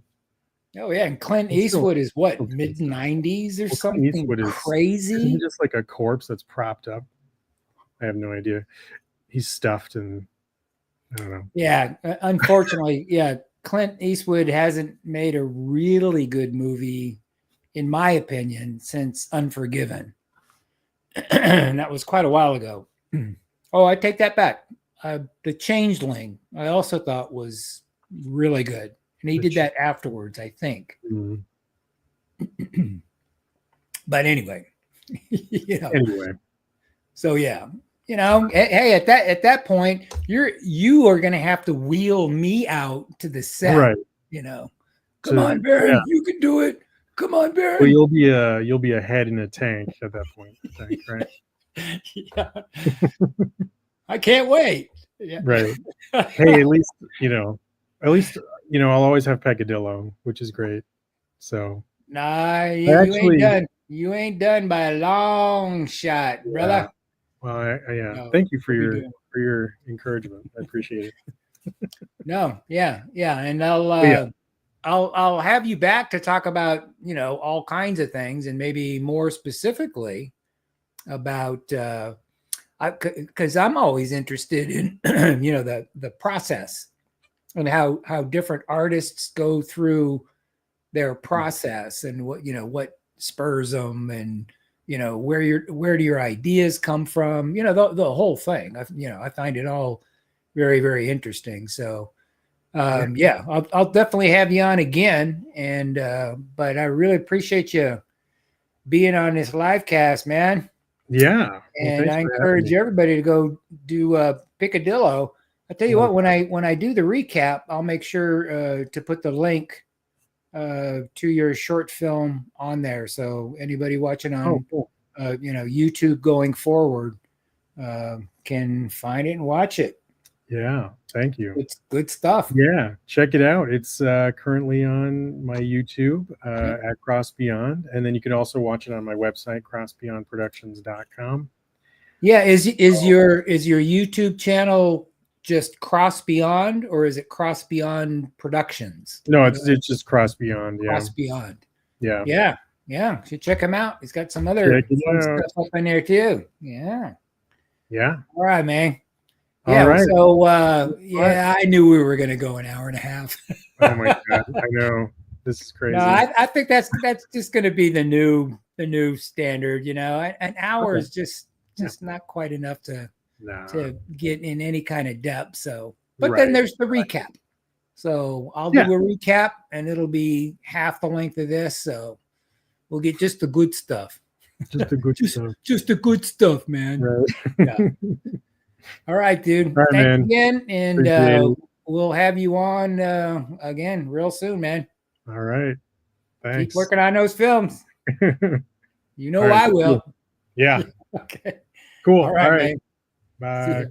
Oh yeah, and Clint He's Eastwood is what, still mid 90s or Clint something Eastwood isn't crazy. he just like a corpse that's propped up? I have no idea. He's stuffed and I don't know. Yeah, unfortunately, yeah, Clint Eastwood hasn't made a really good movie, in my opinion, since Unforgiven. And that was quite a while ago. Oh, I take that back. The Changeling, I also thought was really good. And he did that afterwards, I think. Mm. But anyway, Anyway. So yeah, hey, at that point, you are going to have to wheel me out to the set, right? Come on, Baron, you can do it. Come on, Baron. Well, you'll be a head in a tank at that point, I think, right? Yeah. I can't wait. Yeah. Right. Hey, at least I'll always have Peccadillo, which is great. So nah, you ain't done. You ain't done by a long shot, brother. Well, thank you for your encouragement. I appreciate it. No, yeah, and I'll have you back to talk about all kinds of things, and maybe more specifically about because I'm always interested in the process and how different artists go through their process and what spurs them, and where do your ideas come from, the whole thing. I find it all very, very interesting. So I'll definitely have you on again, and but I really appreciate you being on this live cast, man. Yeah. And I encourage everybody to go do Peccadillo. I tell you what, when I do the recap, I'll make sure to put the link to your short film on there, so anybody watching on YouTube going forward can find it and watch it. Yeah, thank you. It's good stuff. Yeah, check it out. It's currently on my YouTube at Cross Beyond, and then you can also watch it on my website, crossbeyondproductions.com. Yeah, is your YouTube channel just Cross Beyond, or is it Cross Beyond Productions? No, it's just Cross Beyond. Yeah. Cross Beyond. Yeah. Yeah. Should check him out. He's got some other stuff up in there too. Yeah. Yeah. All right, man. Yeah. All right. So I knew we were gonna go an hour and a half. Oh my god, I know. This is crazy. No, I think that's just gonna be the new standard, An hour is just not quite enough to get in any kind of depth. So, but then there's the recap. So I'll do a recap, and it'll be half the length of this. So we'll get just the good stuff. Just the good stuff. Just the good stuff, man. Right. Yeah. All right, dude. All right, Thanks again, and we'll have you on again real soon, man. All right. Thanks. Keep working on those films. I will. Yeah. Okay. Cool. All right, man. Bye.